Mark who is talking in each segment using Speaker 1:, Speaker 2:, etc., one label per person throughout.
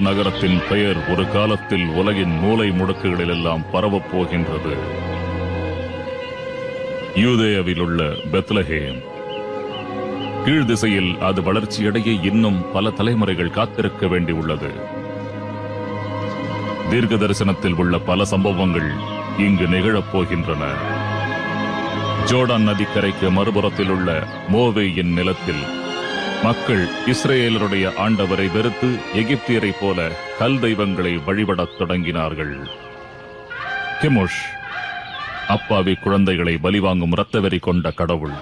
Speaker 1: நகரத்தின் பெயர் ஒரு காலத்தில் உலகின் மூலை முடுக்குகளிலெல்லாம் பரவப் போகின்றது. யூதேயாவில் உள்ள பெத்லஹேம். கீழ் திசையில் அது வளர்ச்சியடைய இன்னும் பல தலைமுறைகள் காத்திருக்க வேண்டியுள்ளது. தீர்க்க தரிசனத்தில் உள்ள பல சம்பவங்கள் இங்கு நிகழப் போகின்றன. ஜோர்டான் நதிக்கரைக்கு மறுபுறத்தில் உள்ள மோவேயின் நிலத்தில் மக்கள் இஸ்ரேலருடைய ஆண்டவரை வெறுத்து எகிப்தியரை போல கல் தெய்வங்களை வழிபடத் தொடங்கினார்கள். கெமோஷ், அப்பாவி குழந்தைகளை பலிவாங்கும் இரத்தவெறி கொண்ட கடவுள்.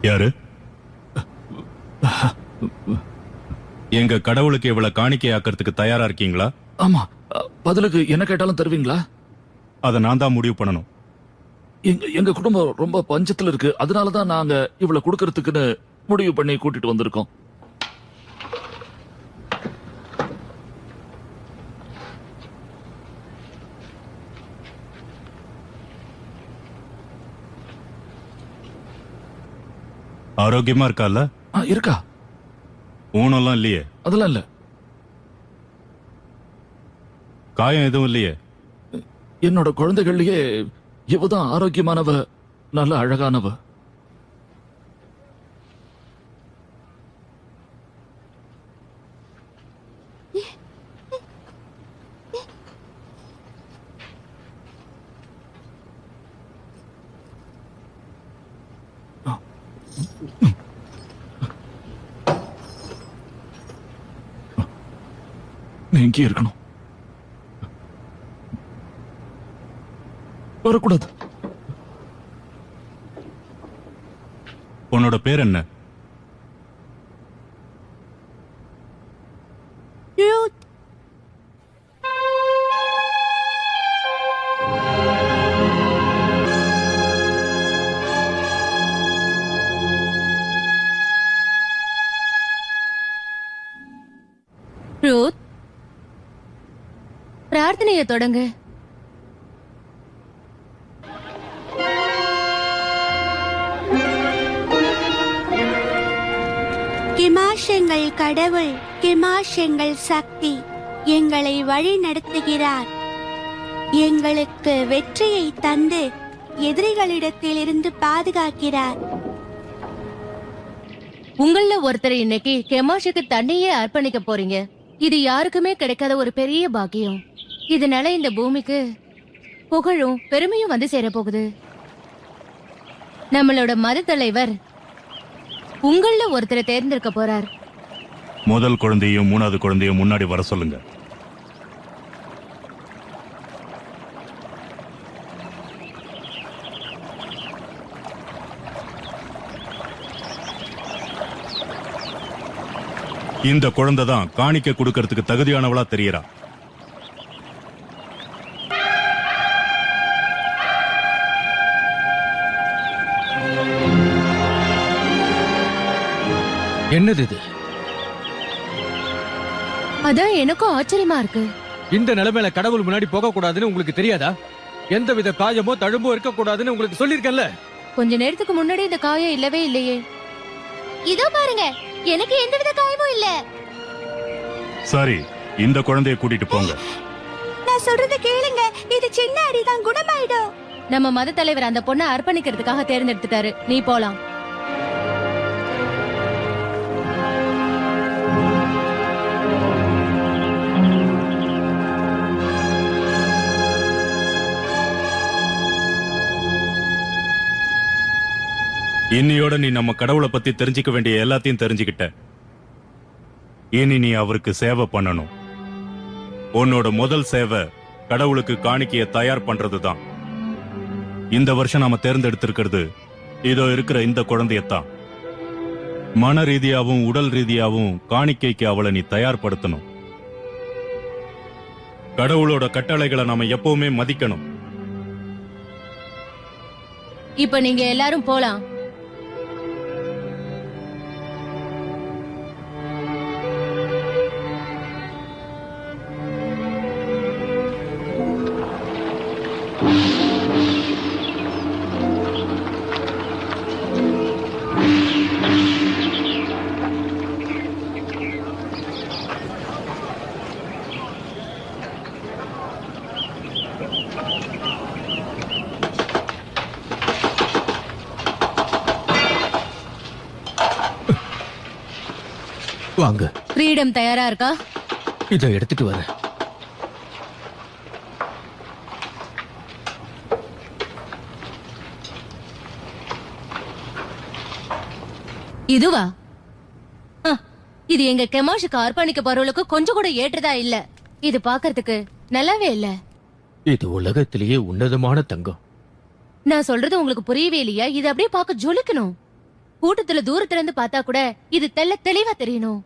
Speaker 2: யாரு? எங்க கடவுளுக்கு இவ்வளவு காணிக்கை ஆக்கிறதுக்கு தயாரா இருக்கீங்களா?
Speaker 3: ஆமா. பதிலுக்கு என்ன கேட்டாலும் தருவீங்களா?
Speaker 2: அதை நான் தான் முடிவு பண்ணணும்.
Speaker 3: எங்க குடும்பம் ரொம்ப பஞ்சத்துல இருக்கு. அதனாலதான் நாங்க இவ்வளவு கொடுக்கறதுக்குன்னு முடிவு பண்ணி கூட்டிட்டு வந்திருக்கோம்.
Speaker 2: ஆரோக்கியமா இருக்கால?
Speaker 3: இருக்கா.
Speaker 2: ஊனெல்லாம் இல்லையே?
Speaker 3: அதெல்லாம் இல்ல.
Speaker 2: காயம் எதுவும் இல்லையே?
Speaker 3: என்னோட குழந்தைகள்லயே இவதான் ஆரோக்கியமானவ, நல்ல அழகானவ. நீ இங்கே இருக்கணும், வரக்கூடாது.
Speaker 2: உன்னோட பேர் என்ன?
Speaker 4: ரூத்.
Speaker 5: ரூத், பிரார்த்தனையை தொடங்கு.
Speaker 4: கெமாஷ் எங்கள் கடவுள், கெமாஷ் எங்கள் சக்தி, எங்களை வழி நடத்துகிறார். எங்களுக்கு வெற்றியை தந்து எதிரிகளிடத்தில் இருந்து பாதுகாக்கிறார்.
Speaker 5: உங்கள ஒருத்தர் இன்னைக்கு கெமாஷுக்கு தண்ணியே அர்ப்பணிக்க போறீங்க. இது யாருக்குமே கிடைக்காத ஒரு பெரிய பாக்கியம். இதனால இந்த பூமிக்கு புகழும் பெருமையும் வந்து சேர போகுது. நம்மளோட மத தலைவர் உங்கள ஒருத்தரை தேர்ந்தெடுக்க போறார்.
Speaker 2: முதல் குழந்தையும் மூணாவது குழந்தையும் முன்னாடி வர சொல்லுங்க. இந்த குழந்தை தான் காணிக்க கொடுக்கறதுக்கு தகுதியானவளா தெரியறா.
Speaker 6: என்னது இது?
Speaker 5: அதான் எனக்கும் ஆச்சரியமா இருக்கு.
Speaker 6: இந்த நிலைமையில கடவுள் முன்னாடி போக கூடாதுன்னு உங்களுக்கு தெரியாதா? எந்தவித காயமோ தழும்போ இருக்க கூடாதுன்னு உங்களுக்கு சொல்லிருக்கேன்ல.
Speaker 5: கொஞ்ச நேரத்துக்கு முன்னாடி இந்த காயம் இல்லவே இல்லையே. இதோ பாருங்க, எனக்கு எந்தவித காயமும் இல்ல.
Speaker 2: சரி, இந்த குழந்தைய கூட்டிட்டு போங்க.
Speaker 4: நான் சொல்றத கேளுங்க, இது சின்ன அடிதான், குணமாயிடும்.
Speaker 5: நம்ம மத தலைவர் அந்த பொண்ணை அர்ப்பணிக்கிறதுக்காக தேர்ந்தெடுத்துட்டாரு. நீ போலாம்.
Speaker 2: இன்னையோட நீ நம்ம கடவுளை பத்தி தெரிஞ்சுக்க வேண்டிய எல்லாத்தையும் தெரிஞ்சுக்கிட்ட. இனி நீ அவருக்கு சேவை பண்ணணும். உன்னோட முதல் சேவை கடவுளுக்கு காணிக்கைய தயார் பண்றதுதான். இந்த வருஷம் நாம தேர்ந்தெடுத்திருக்கிறது இதோ இருக்கிற இந்த குழந்தையத்தான். மன ரீதியாவும் உடல் ரீதியாவும் காணிக்கைக்கு அவளை நீ தயார்படுத்தணும். கடவுளோட கட்டளைகளை நாம எப்பவுமே மதிக்கணும்.
Speaker 5: இப்ப நீங்க எல்லாரும் போலாம்.
Speaker 6: வாங்க,
Speaker 5: கிரீடம் தயாரா இருக்கா?
Speaker 6: இதை எடுத்துட்டு வரேன்.
Speaker 5: இதுவா? இது எங்க கெமாஷுக்கு அர்ப்பணிக்க போறவளுக்கு கொஞ்சம் கூட ஏற்றதா இல்ல. இது பாக்குறதுக்கு நல்லாவே இல்ல.
Speaker 6: இது உலகத்திலேயே உன்னதமான தங்கம்.
Speaker 5: நான் சொல்றது உங்களுக்கு புரியவே இல்லையா? இது அப்படியே பார்க்க ஜொலிக்கணும். கூட்டத்துல தூரத்துல இருந்து பார்த்தா கூட இது தெள்ள தெளிவா தெரியணும்.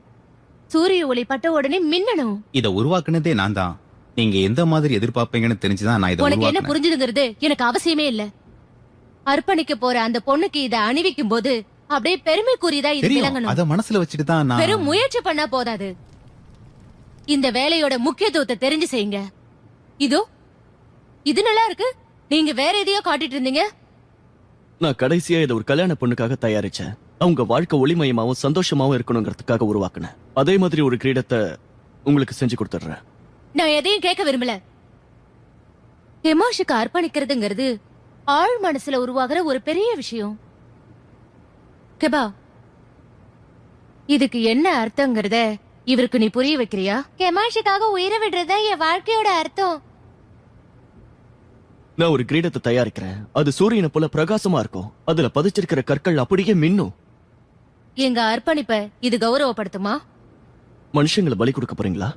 Speaker 5: சூரிய ஒளி பட்ட உடனே மின்னணும்.
Speaker 7: இத உருவாக்குனதே நான் தான். நீங்க எந்த மாதிரி எதிர்பார்ப்பீங்கன்னு தெரிஞ்சுதான் நான் இதை
Speaker 5: உனக்கு என்ன
Speaker 7: உருவாக்குனேன்.
Speaker 5: புரிஞ்சுதுங்கிறது எனக்கு அவசியமே இல்ல. அர்ப்பணிக்க போற அந்த பொண்ணுக்கு இத அணிவிக்கும் போது அப்படியே பெருமைக்குரியதா இது
Speaker 7: தெரியும்,
Speaker 5: விளங்கணும்.
Speaker 7: அத மனசுல வச்சுட்டு தான் நான்
Speaker 5: பெரும் முயற்சி பண்ணா போதாது. இந்த வேலையோட முக்கியத்துவத்தை தெரிஞ்சு செய்யுங்க. இதோ இது நல்லா இருக்கு. நீங்க வேற எதையோ காட்டிட்டு இருந்தீங்க.
Speaker 8: நான் கடைசியா இதை ஒரு கல்யாண பொண்ணுக்காக தயாரிச்சேன். அவங்க வாழ்க்கை ஒளிமயமாவும் சந்தோஷமாவும் இருக்கணுங்கிறதுக்காக உருவாக்குனேன். அதே மாதிரி ஒரு கிரீடத்தை உங்களுக்கு செஞ்சு கொடுத்துடுறேன்.
Speaker 5: நான் எதையும் கேட்க விரும்பல. கெமாஷுக்கு அர்ப்பணிக்கிறதுங்கிறது ஆழ் மனசுல உருவாகிற ஒரு பெரிய விஷயம். கெபா, இதுக்கு என்ன அர்த்தங்கிறத இவருக்கு நீ புரிய வைக்கிறியா? கெமாஷுக்காக உயிரை விடுறதா என் வாழ்க்கையோட அர்த்தம்.
Speaker 8: நான் ஒரு கிரீடத்தை தயாரிக்கிறேன். அது சூரியனை போல பிரகாசமா இருக்கும். அதுல பதிச்சிருக்கிற கற்கள் அப்படியே மின்னும்.
Speaker 5: எங்க அர்ப்பணிப்ப இது கௌரவப்படுத்துமா?
Speaker 8: மனுஷங்களை பலி கொடுக்க போறீங்களா?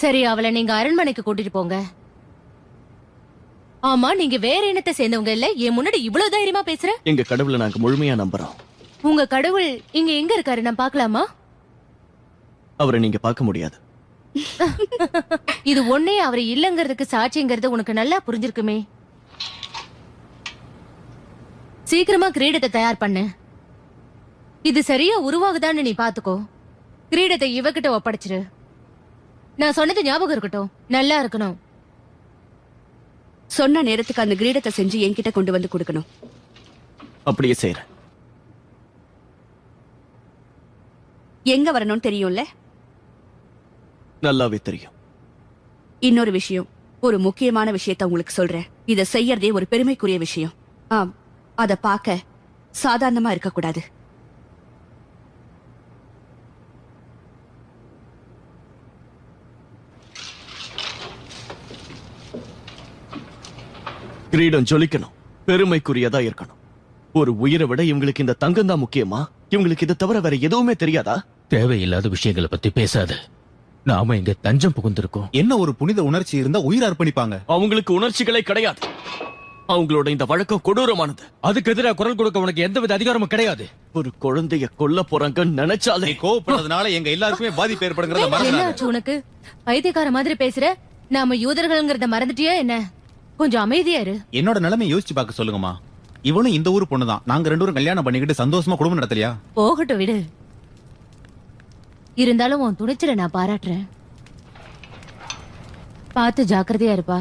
Speaker 5: சரி, அவளை நீங்க அரண்மனைக்கு கூட்டிட்டு போங்க. ஆமா, நீங்க வேற இனத்தை சேர்ந்தவங்க இல்ல. என் முன்னாடி இவ்வளவு தைரியமா பேசுற.
Speaker 8: எங்க கடவுளை நாங்க முழுமையா நம்புறோம்.
Speaker 5: உங்க கடவுள் இங்க எங்க இருக்காரு? நான் பார்க்கலாமா?
Speaker 8: அவரை நீங்க பார்க்க முடியாது.
Speaker 5: இது ஒன்னே அவர் இல்லங்கிறதுக்கு சாட்சிங்கிறது உனக்கு நல்லா புரிஞ்சிருக்குமே. சீக்கிரமா கிரீடத்தை தயார் பண்ணு. இது சரியா உருவாகுதான்னு நீ பாத்துக்கோ. கிரீடத்தை இவகிட்ட ஒப்படைச்சிரு. நான் சொன்னது ஞாபகம் இருக்கட்டும். நல்லா இருக்கணும்.
Speaker 9: சொன்ன நேரத்துக்கு அந்த கிரீடத்தை செஞ்சு என்கிட்ட கொண்டு வந்து கொடுக்கணும்.
Speaker 8: அப்படியே செய்யறேன்.
Speaker 9: எங்க வரணும்னு தெரியும்ல?
Speaker 8: நல்லாவே தெரியும்.
Speaker 9: இன்னொரு விஷயம், ஒரு முக்கியமான விஷயத்த உங்களுக்கு சொல்றேன். இத செய்யறதே ஒரு பெருமைக்குரிய விஷயம். ஆம், அத பார்க்க சாதாரணமா இருக்கக்கூடாது.
Speaker 8: கிரீடம் ஜொலிக்கணும், பெருமைக்குரியதா இருக்கணும். ஒரு உயிரை விட இவங்களுக்கு இந்த தங்கம் தான் முக்கியமா? இவங்களுக்கு இதை தவிர வேற எதுவுமே தெரியாதா?
Speaker 6: தேவையில்லாத விஷயங்களை பத்தி பேசாத. நாம இங்க தஞ்சம் புகுந்திருக்கோம்.
Speaker 7: என்ன ஒரு புனித உணர்ச்சி இருந்தா உயிர் அர்ப்பணிப்பாங்க.
Speaker 8: அவங்களுக்கு உணர்ச்சிகளே கிடையாது. அவங்களோட இந்த வழக்கம் கொடூரமானது.
Speaker 6: அதுக்கு எதிராக குரல் கொடுக்க உனக்கு எந்தவித அதிகாரமும் கிடையாது.
Speaker 8: ஒரு குழந்தைய கொல்ல போறாங்கன்னு நினைச்சாலே
Speaker 7: நீ கோவப்படுறதுனால எங்க எல்லாருக்குமே பாதிப்பு ஏற்படுங்கிறத
Speaker 5: என்ன
Speaker 7: மறந்துடாத.
Speaker 5: ஆச்சு உனக்கு? பைத்தியக்கார மாதிரி பேசுற. நாம யூதர்கள்ங்கிறத மறந்துட்டியா என்ன? கொஞ்சம் அமைதியா இரு.
Speaker 7: என்னோட நிலைமை யோசிச்சு பார்க்க சொல்லுங்கம்மா. இவனும் இந்த ஊர் பொண்ணுதான். நாங்க ரெண்டு பேரும் கல்யாணம் பண்ணிக்கிட்டு சந்தோஷமா குடும்பம் நடத்தலையா?
Speaker 5: போகட்டும், விடு. இருந்தாலும் உன் துணிச்சலை நான் பாராட்டுறேன். பார்த்து ஜாக்கிரதையா இருப்பா.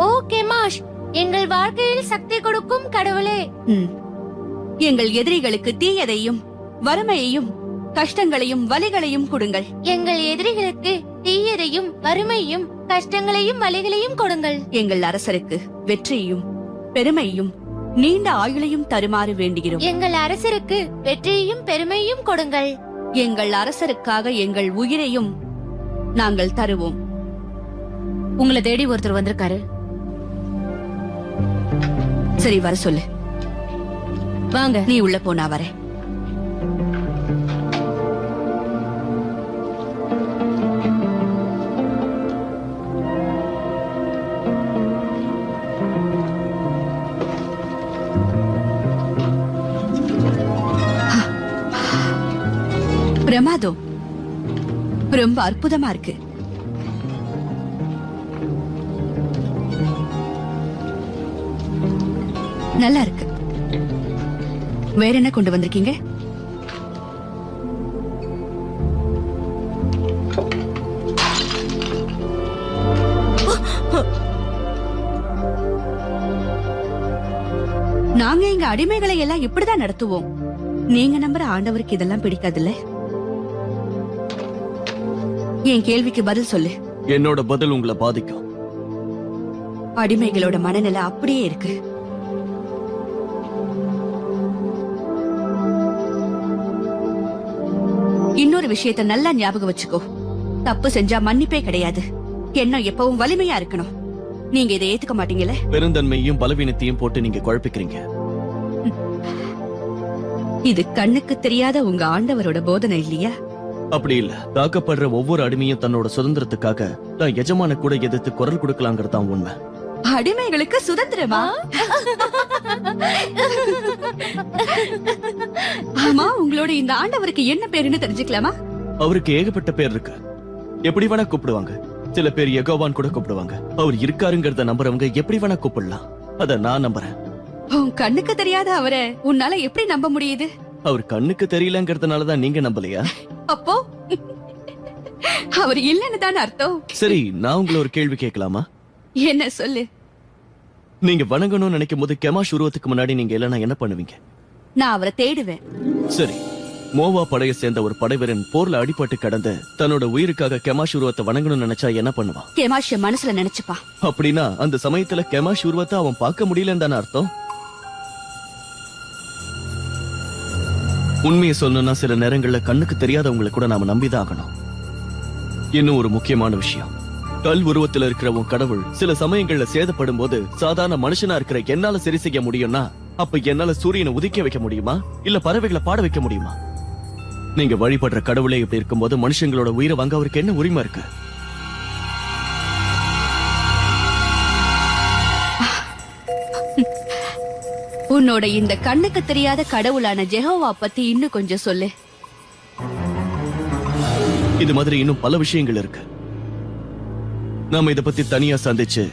Speaker 5: ஓ கெமாஷ், எங்கள் வாழ்க்கையில் சக்தி கொடுக்கும் கடவுளே.
Speaker 9: எங்கள் எதிரிகளுக்கு தீயதையும் வறுமையையும் கஷ்டங்களையும் வலிகளையும் கொடுங்கள்.
Speaker 5: எங்கள் எதிரிகளுக்கு தீயதையும் வறுமையும் கஷ்டங்களையும் வலிகளையும் கொடுங்கள்.
Speaker 9: எங்கள் அரசருக்கு வெற்றியையும் பெருமையும் நீண்ட ஆயுளையும் தருமாறு வேண்டுகிறோம்.
Speaker 5: எங்கள் அரசருக்கு வெற்றியையும் பெருமையும் கொடுங்கள்.
Speaker 9: எங்கள் அரசருக்காக எங்கள் உயிரையும் நாங்கள் தருவோம்.
Speaker 5: உங்களை தேடி ஒருத்தர் வந்திருக்காரு.
Speaker 9: சரி, வர சொல்லு.
Speaker 5: வாங்க.
Speaker 9: நீ உள்ள போனா வரேன். பிரமாதம், ரொம்ப அற்புதமா இருக்கு. நல்லா இருக்கு. வேற என்ன கொண்டு வந்திருக்கீங்க? நாங்க எங்க அடிமைகளை எல்லாம் இப்படிதான் நடத்துவோம். நீங்க நம்புற ஆண்டவருக்கு இதெல்லாம் பிடிக்காதுல்ல? என் கேள்விக்கு பதில் சொல்லு.
Speaker 8: என்னோட பதில் உங்களை பாதிக்கும்.
Speaker 9: அடிமைகளோட மனநிலை அப்படியே இருக்கு. இன்னொரு விஷயத்தை நல்லா ஞாபகம் வச்சுக்கோ. தப்பு செஞ்சா மன்னிப்பே கிடையாது. எண்ணம் எப்பவும் வலிமையா இருக்கணும். நீங்க இதை ஏத்துக்க மாட்டீங்களே?
Speaker 8: பெருந்தன்மையும் பலவீனத்தையும் போட்டு நீங்க குழப்பிக்கிறீங்க.
Speaker 9: இது கண்ணுக்கு தெரியாத உங்க ஆண்டவரோட போதனை இல்லையா?
Speaker 8: அப்படி இல்ல. தாக்கப்படுற ஒவ்வொரு அடிமையும் தன்னோட சுதந்திரத்துக்காக தான் எஜமான கூட எதிர்த்து குரல் கொடுக்கலாங்கிறது தான் உண்மை.
Speaker 9: அடிமைகளுக்கு சுதந்திரமா? ஆமா, உங்களோட இந்த ஆண்டவருக்கு என்ன பேருன்னு தெரிஞ்சுக்கலாமா?
Speaker 8: அவருக்கு ஏகப்பட்ட பேர் இருக்கு. எப்படி வேணா கூப்பிடுவாங்க. சில பேர் யெகோவான்னு கூட கூப்பிடுவாங்க. அவர் இருக்காருங்கிறத நம்புறவங்க எப்படி வேணா கூப்பிடலாம். அத நான் நம்புறேன்.
Speaker 9: உன் கண்ணுக்கு தெரியாத அவரை உன்னால எப்படி நம்ப முடியுது?
Speaker 8: அவர் கண்ணுக்கு தெரியலங்கிறதுனாலதான் நீங்க நம்பலையா?
Speaker 9: அப்போ அவர் இல்லன்னு தானே அர்த்தம்.
Speaker 8: சரி, நான் உங்களை ஒரு கேள்வி கேட்கலாமா?
Speaker 9: என்ன சொல்லு.
Speaker 8: நீங்க வணங்கணும்னு நினைக்கும் போது கெமாஷ் உருவத்துக்கு முன்னாடி நீங்க இல்லைன்னா என்ன பண்ணுவீங்க?
Speaker 9: நான் அவரை தேடுவேன்.
Speaker 8: சரி, மோவா படையை சேர்ந்த ஒரு படைவீரன் போர்ல அடிபட்டு கடந்து தன்னோட உயிருக்காக கெமாஷ் உருவத்தை வணங்கணும்னு நினைச்சா என்ன பண்ணுவான்?
Speaker 9: கேமாஷ மனசுல நினைச்சுப்பான்.
Speaker 8: அப்படின்னா அந்த சமயத்துல கெமாஷ் உருவத்தை அவன் பார்க்க முடியலன்னு தானே அர்த்தம்? உண்மையை சொல்லணும்னா சில நேரங்கள்ல கண்ணுக்கு தெரியாதவங்களை கூட நாம நம்பிதான் ஆகணும். இன்னும் ஒரு முக்கியமான விஷயம், கல் உருவத்துல இருக்கிற உன் கடவுள் சில சமயங்கள்ல சேதப்படும் போது சாதாரண மனுஷனா இருக்கிற என்னால சரி செய்ய முடியும்னா, அப்ப என்னால சூரியனை உதிக்க வைக்க முடியுமா? இல்ல பறவைகளை பாட வைக்க முடியுமா? நீங்க வழிபடுற கடவுளே இப்படி இருக்கும்போது மனுஷங்களோட உயிரை வாங்க அவருக்கு என்ன உரிமை இருக்கு?
Speaker 9: உன்னோட இந்த கண்ணுக்கு தெரியாத கடவுளான ஜெகோவா பத்தி இன்னும் கொஞ்சம் சொல்லு.
Speaker 8: இது மாதிரி இன்னும் பல விஷயங்கள் இருக்கு. நாம இத பத்தி தனியா சந்திச்சு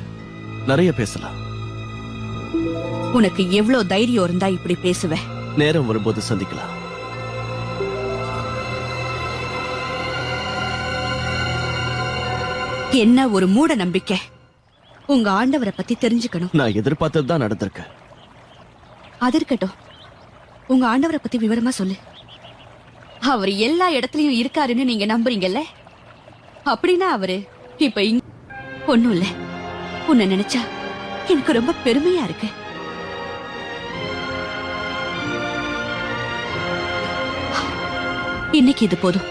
Speaker 8: நிறைய பேசலாம்.
Speaker 9: உனக்கு எவ்வளவு தைரியம் இருந்தா இப்படி பேசுவ?
Speaker 8: நேரம் வரும்போது சந்திக்கலாம்.
Speaker 9: என்ன ஒரு மூட நம்பிக்கை. உங்க ஆண்டவரை பத்தி தெரிஞ்சுக்கணும்.
Speaker 8: நான் எதிர்பார்த்ததுதான் நடந்திருக்கு.
Speaker 9: அது இருக்கட்டும், உங்க ஆண்டவரை பத்தி விவரமா சொல்லு. அவர் எல்லா இடத்துலயும் இருக்காருன்னு நீங்க நம்புறீங்கல்ல? அப்படின்னா அவரு இப்ப ஒண்ணும் இல்ல. உன்னை நினைச்சா எனக்கு ரொம்ப பெருமையா இருக்கு. இன்னைக்கு இது போதும்.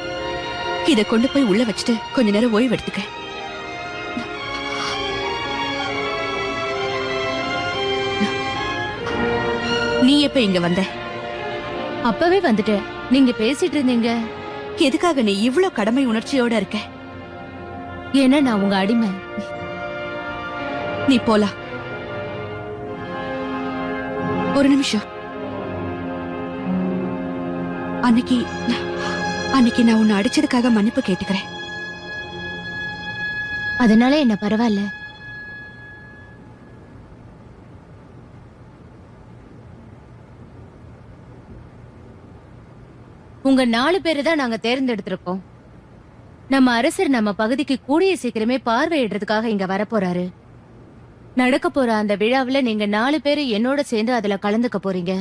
Speaker 9: இத கொண்டு போய் உள்ள வச்சுட்டு கொஞ்ச நேரம் ஓய்வு எடுத்துக்க. நீ எப்ப இங்க வந்த?
Speaker 5: அப்பவே வந்துட்டேன். நீங்க பேசிட்டு இருந்தீங்க.
Speaker 9: எதுக்காக நீ இவ்ளோ கடமை உணர்ச்சியோட இருக்க?
Speaker 5: ஏன்னா நான் உங்க அடிமை.
Speaker 9: நீ போலாம். ஒரு நிமிஷம். அன்னைக்கு நான் உன்னை அடிச்சதுக்காக மன்னிப்பு கேட்டுக்கிறேன்.
Speaker 5: அதனால என்ன பரவாயில்ல. உங்க 4 பேரு தான் நாங்க தேர்ந்தெடுத்திருக்கோம். நம்ம அரசர் நம்ம பகுதிக்கு கூடிய சீக்கிரமே பார்வையிடுறதுக்காக இங்க வரப்போறாரு. நடக்க போற அந்த விழாவுல நீங்க 4 பேரு என்னோட சேர்ந்து அதுல கலந்துக்க போறீங்க.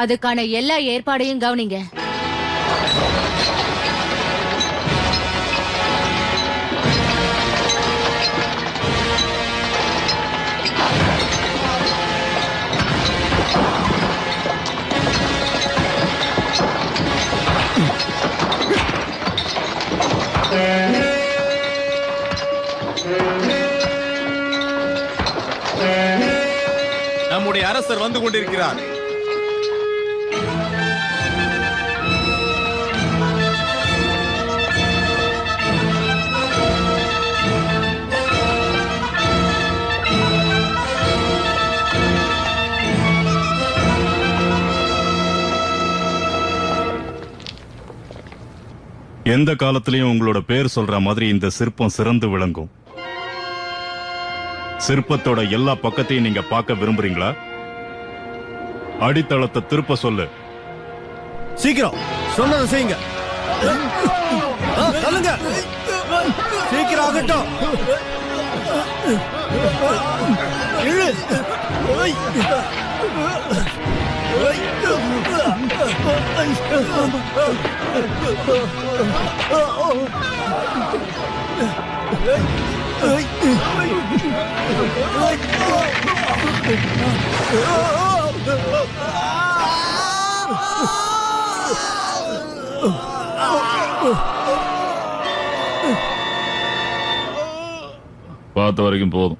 Speaker 5: அதுக்கான எல்லா ஏற்பாடையும் கவனிங்க.
Speaker 7: நம்முடைய அரசர் வந்து கொண்டிருக்கிறார்.
Speaker 2: எந்த காலத்திலயும் உங்களோட பேர் சொல்ற மாதிரி இந்த சிற்பம் சிறந்து விளங்கும். சிற்பத்தோட எல்லா பக்கத்தையும் நீங்க பார்க்க விரும்புறீங்களா? அடித்தளத்தை திருப்ப சொல்லு.
Speaker 10: சீக்கிரம் சொன்னதை செய்யுங்க. சொல்லுங்க, சீக்கிரம் ஆகட்டும். இழு.
Speaker 1: பார்த்த வரைக்கும் போதும்.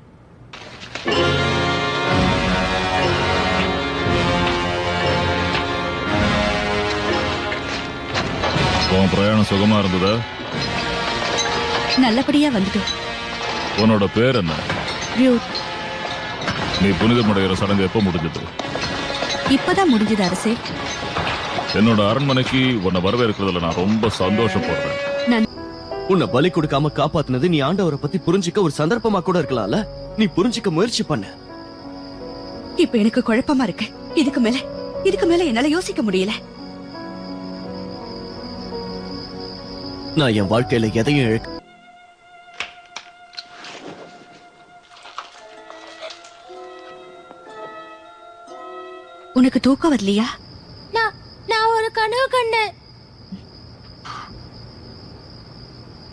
Speaker 1: உன் பிரயாணம் சுகமா இருந்ததா?
Speaker 9: நல்லபடியா வந்துட்டோம்.
Speaker 1: உன்னோட பேர் என்ன?
Speaker 9: ரியூத்.
Speaker 1: நீ புனிதமடைகிற சடங்கு எப்ப முடிஞ்சது?
Speaker 9: இப்பதான் முடிஞ்சது அரசே.
Speaker 1: என்னோட அரண்மனைக்கு உன்னை வரவேற்கிறதுல நான் ரொம்ப சந்தோஷப்படுறேன்.
Speaker 8: உன்னை பலி கொடுக்காம காப்பாத்துனது நீ ஆண்டவரை பத்தி புரிஞ்சுக்க ஒரு சந்தர்ப்பமா கூட இருக்கலாம்ல. நீ புரிஞ்சுக்க முயற்சி பண்ண.
Speaker 9: இப்ப எனக்கு குழப்பமா இருக்கு. இதுக்கு மேல என்னால யோசிக்க முடியல.
Speaker 8: நான் என் வாழ்க்கையில எதையும் இழக்க.
Speaker 9: உனக்கு தூக்கம் வரலையா?
Speaker 5: நான் ஒரு கனவு கண்டேன்.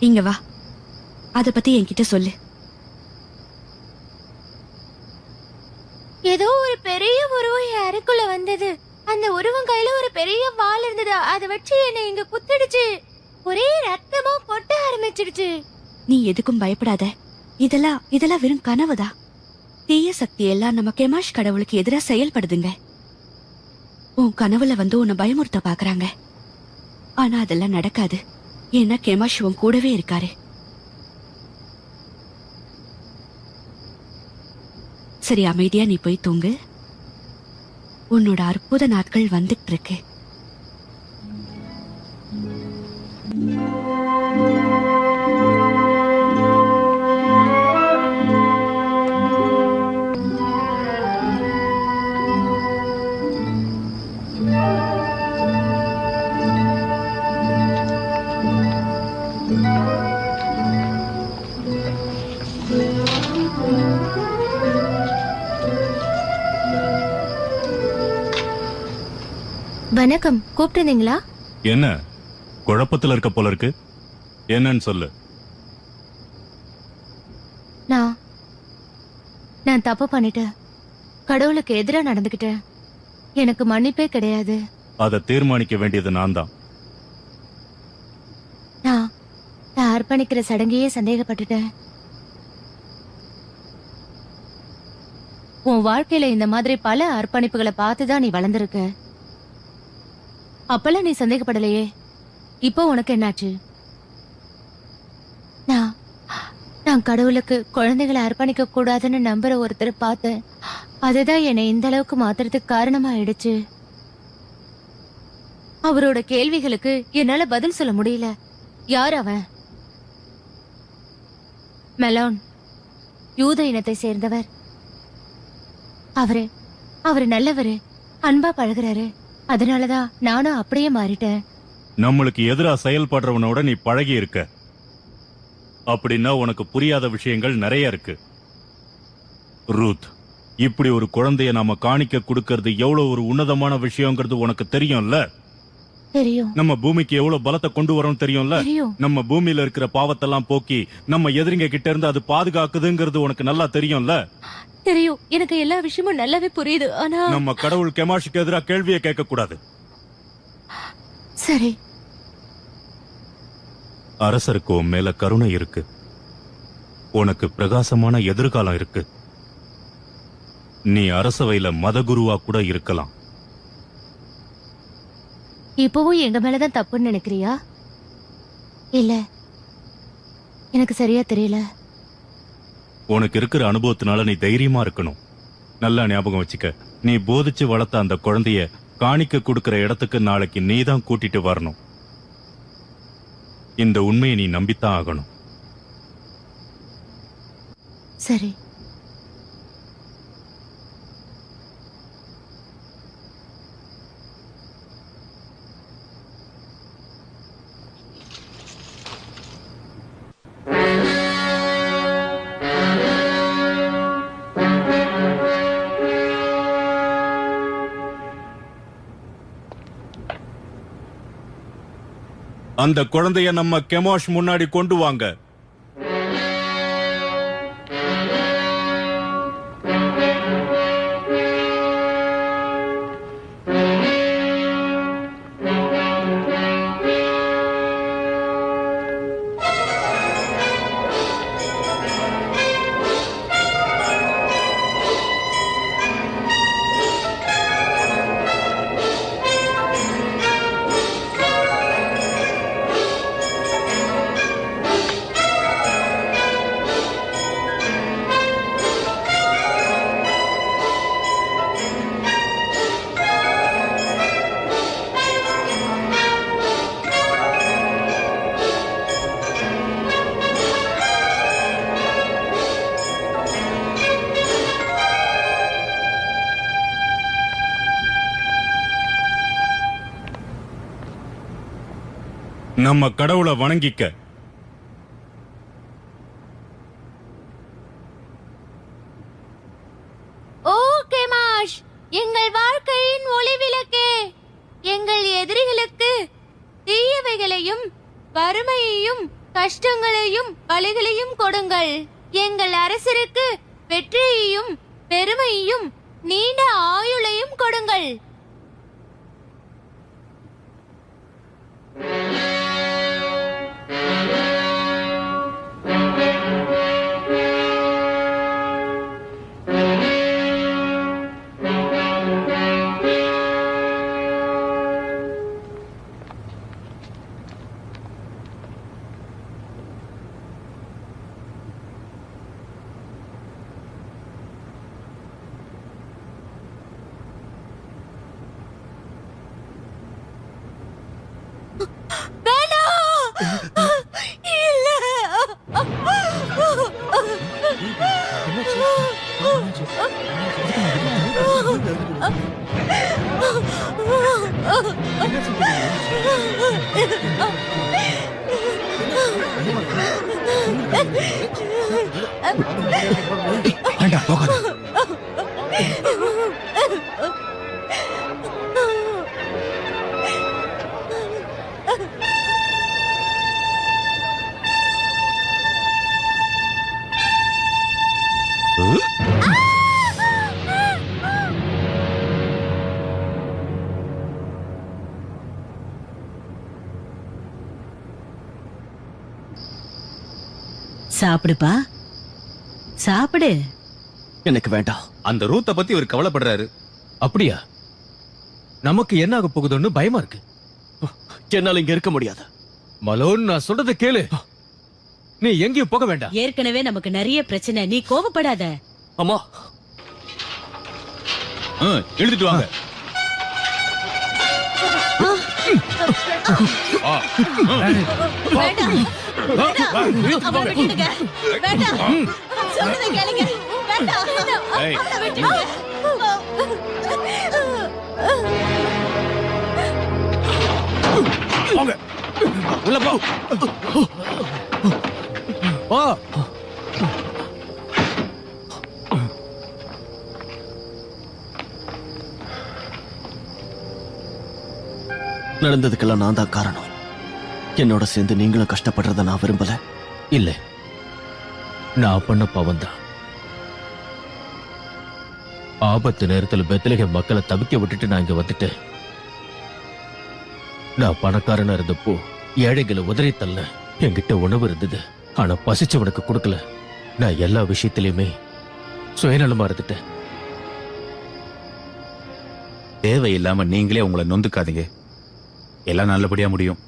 Speaker 9: இங்க வா, அத பத்தி என்கிட்ட சொல்லு.
Speaker 5: ஏதோ ஒரு பெரிய உருவம் என் அறைக்குள்ள வந்தது. அந்த உருவம் கையில ஒரு பெரிய வாள் இருந்தது. அதை வச்சு என்னை இங்க குத்திடுச்சு. ஒரே ரத்தமா கொட்ட ஆரம்பிச்சிடுச்சு.
Speaker 9: நீ எதுக்கும் பயப்படாத. இதெல்லாம் வெறும் கனவுதான். தீய சக்தி எல்லாம் நம்ம கெமாஷ் கடவுளுக்கு எதிரா செயல்படுதுங்க. உன் கனவுல வந்து உன்னை பயமுறுத்த பாக்குறாங்க. ஆனா அதெல்லாம் நடக்காது. ஏன்னா கெமாஷ் உன் கூடவே இருக்காரு. சரி, அமைதியா நீ போய் தூங்கு. உன்னோட அற்புத நாட்கள் வந்துட்டு இருக்கு.
Speaker 5: வணக்கம். கூப்பிட்டுருந்தீங்களா?
Speaker 2: என்ன குழப்பத்துல இருக்க போல இருக்கு? என்னன்னு சொல்லு.
Speaker 5: நான் தப்பு பண்ணிட்டேன். கடவுளுக்கு எதிரா நடந்துகிட்டேன். எனக்கு மன்னிப்பே கிடையாது.
Speaker 2: அதை தீர்மானிக்க வேண்டியது நான் தான்.
Speaker 5: நான் அர்ப்பணிக்கிற சடங்கையே சந்தேகப்பட்டுட்டேன். உன் வாழ்க்கையில இந்த மாதிரி பல அர்ப்பணிப்புகளை பார்த்துதான் நீ வளர்ந்திருக்க. அப்பெல்லாம் நீ சந்தேகப்படலையே. இப்போ உனக்கு என்னாச்சு? நான் கடவுளுக்கு குழந்தைகளை அர்ப்பணிக்க கூடாதுன்னு நம்புற ஒருத்தர் பார்த்தேன். அதுதான் என்னை இந்த அளவுக்கு மாத்துறதுக்கு காரணமாயிடுச்சு. அவரோட கேள்விகளுக்கு என்னால பதில் சொல்ல முடியல. யார் அவன்? மெலோன், யூத இனத்தை சேர்ந்தவர். அவரு நல்லவரு, அன்பா பழகுறாரு. அதனாலதான் நானும் அப்படியே மாறிட்டேன்.
Speaker 2: நம்மளுக்கு எதிரா செயல்படுறவனோட நீ பழகி இருக்க. அப்படின்னா உனக்கு புரியாத விஷயங்கள் நிறைய இருக்கு. ரூத், இப்படி ஒரு குழந்தைய நாம காணிக்க கொடுக்கறது எவ்வளவு ஒரு உன்னதமான விஷயங்கிறது உனக்கு தெரியும்ல?
Speaker 5: தெரியும்.
Speaker 2: நம்ம பூமிக்கு எவ்வளவு பலத்தை கொண்டு வரோம் தெரியும்ல? நம்ம பூமியில இருக்கிற பாவத்தெல்லாம் போக்கி நம்ம எதிரிங்க கிட்ட இருந்து அது பாதுகாக்குதுங்கிறது உனக்கு நல்லா தெரியும்ல?
Speaker 5: தெரியும். எனக்கு எல்லா விஷயமும் நல்லாவே புரியுது. ஆனா
Speaker 2: நம்ம கடவுள் கெமாஷுக்கு எதிராக கேள்வியை கேட்க கூடாது.
Speaker 5: சரி.
Speaker 2: அரசருக்கு உன் மேல கருணை இருக்கு. உனக்கு பிரகாசமான எதிர்காலம் இருக்கு. நீ அரசவையில மதகுருவா கூட இருக்கலாம்.
Speaker 5: இப்பவும் எங்க மேலதான் தப்புன்னு நினைக்கிறியா? இல்ல, எனக்கு சரியா தெரியல.
Speaker 2: உனக்கு இருக்கிற அனுபவத்தினால நீ தைரியமா இருக்கணும். நல்லா ஞாபகம் வச்சுக்க. நீ போதிச்சு வளர்த்த அந்த குழந்தைய காணிக்க கொடுக்கிற இடத்துக்கு நாளைக்கு நீதான் கூட்டிட்டு வரணும். இந்த உண்மையை நீ நம்பித்தான் ஆகணும்.
Speaker 5: சரி.
Speaker 2: அந்த குழந்தைய நம்ம கெமோஷ் முன்னாடி கொண்டு வாங்க. நம்ம கடவுளை வணங்கிக்க.
Speaker 5: ஓ கெமாஷ், எங்கள் வாழ்க்கையின் ஒளிவிளக்கே, எங்கள் எதிரிகளுக்கு தீயவைகளையும் வறுமையையும் கஷ்டங்களையும் வலிகளையும் கொடுங்கள். எங்கள் அரசருக்கு வெற்றியையும் பெருமையையும் நீண்ட ஆயுளையும் கொடுங்கள்.
Speaker 11: சாப்பிடுப்பா, சாப்பிடு.
Speaker 8: எனக்கு வேண்டாம்.
Speaker 7: அந்த ரூத்தை பத்தி இவர் கவலைப்படுறாரு.
Speaker 6: அப்படியா? நமக்கு என்ன ஆக போகுதுன்னு பயமா இருக்கு.
Speaker 8: என்னால இங்க இருக்க முடியாது.
Speaker 6: மலோன், நான் சொல்றதை கேளு. நீ எங்கேயும் போக வேண்டாம்.
Speaker 11: ஏற்கனவே நமக்கு நிறைய பிரச்சனை, நீ கோபப்படாத.
Speaker 8: அம்மா,
Speaker 7: எழுதிட்டு வாங்க.
Speaker 11: வேண்டாம், வேண்டாம், அவனை விட்டுடுங்க. வேண்டாம், சொல்றதை கேளுங்க. வேண்டாம், அவனை விட்டுடுங்க.
Speaker 6: உள்ள போ. போ.
Speaker 8: நடந்ததுக்கெல்லாம் நான் தான் காரணம். என்னோட சேர்ந்து நீங்களும் கஷ்டப்படுறத நான் விரும்பல.
Speaker 6: இல்ல, நான் பண்ண பாவம் தான். ஆபத்து நேரத்துல பெத்லகேம் மக்களை தவிக்க விட்டுட்டு நான் இங்க வந்துட்டேன். நான் பணக்காரனா இருந்தப்போ ஏழைகளை உதறி தள்ள என்கிட்ட உணவு இருந்தது. ஆனா பசிச்சவனுக்கு கொடுக்கல. நான் எல்லா விஷயத்திலயுமே சுயநலமா இருந்துட்டேன்.
Speaker 7: தேவையில்லாம நீங்களே உங்களை நொந்துக்காதீங்க. எல்லாம் நல்லபடியா முடியும்.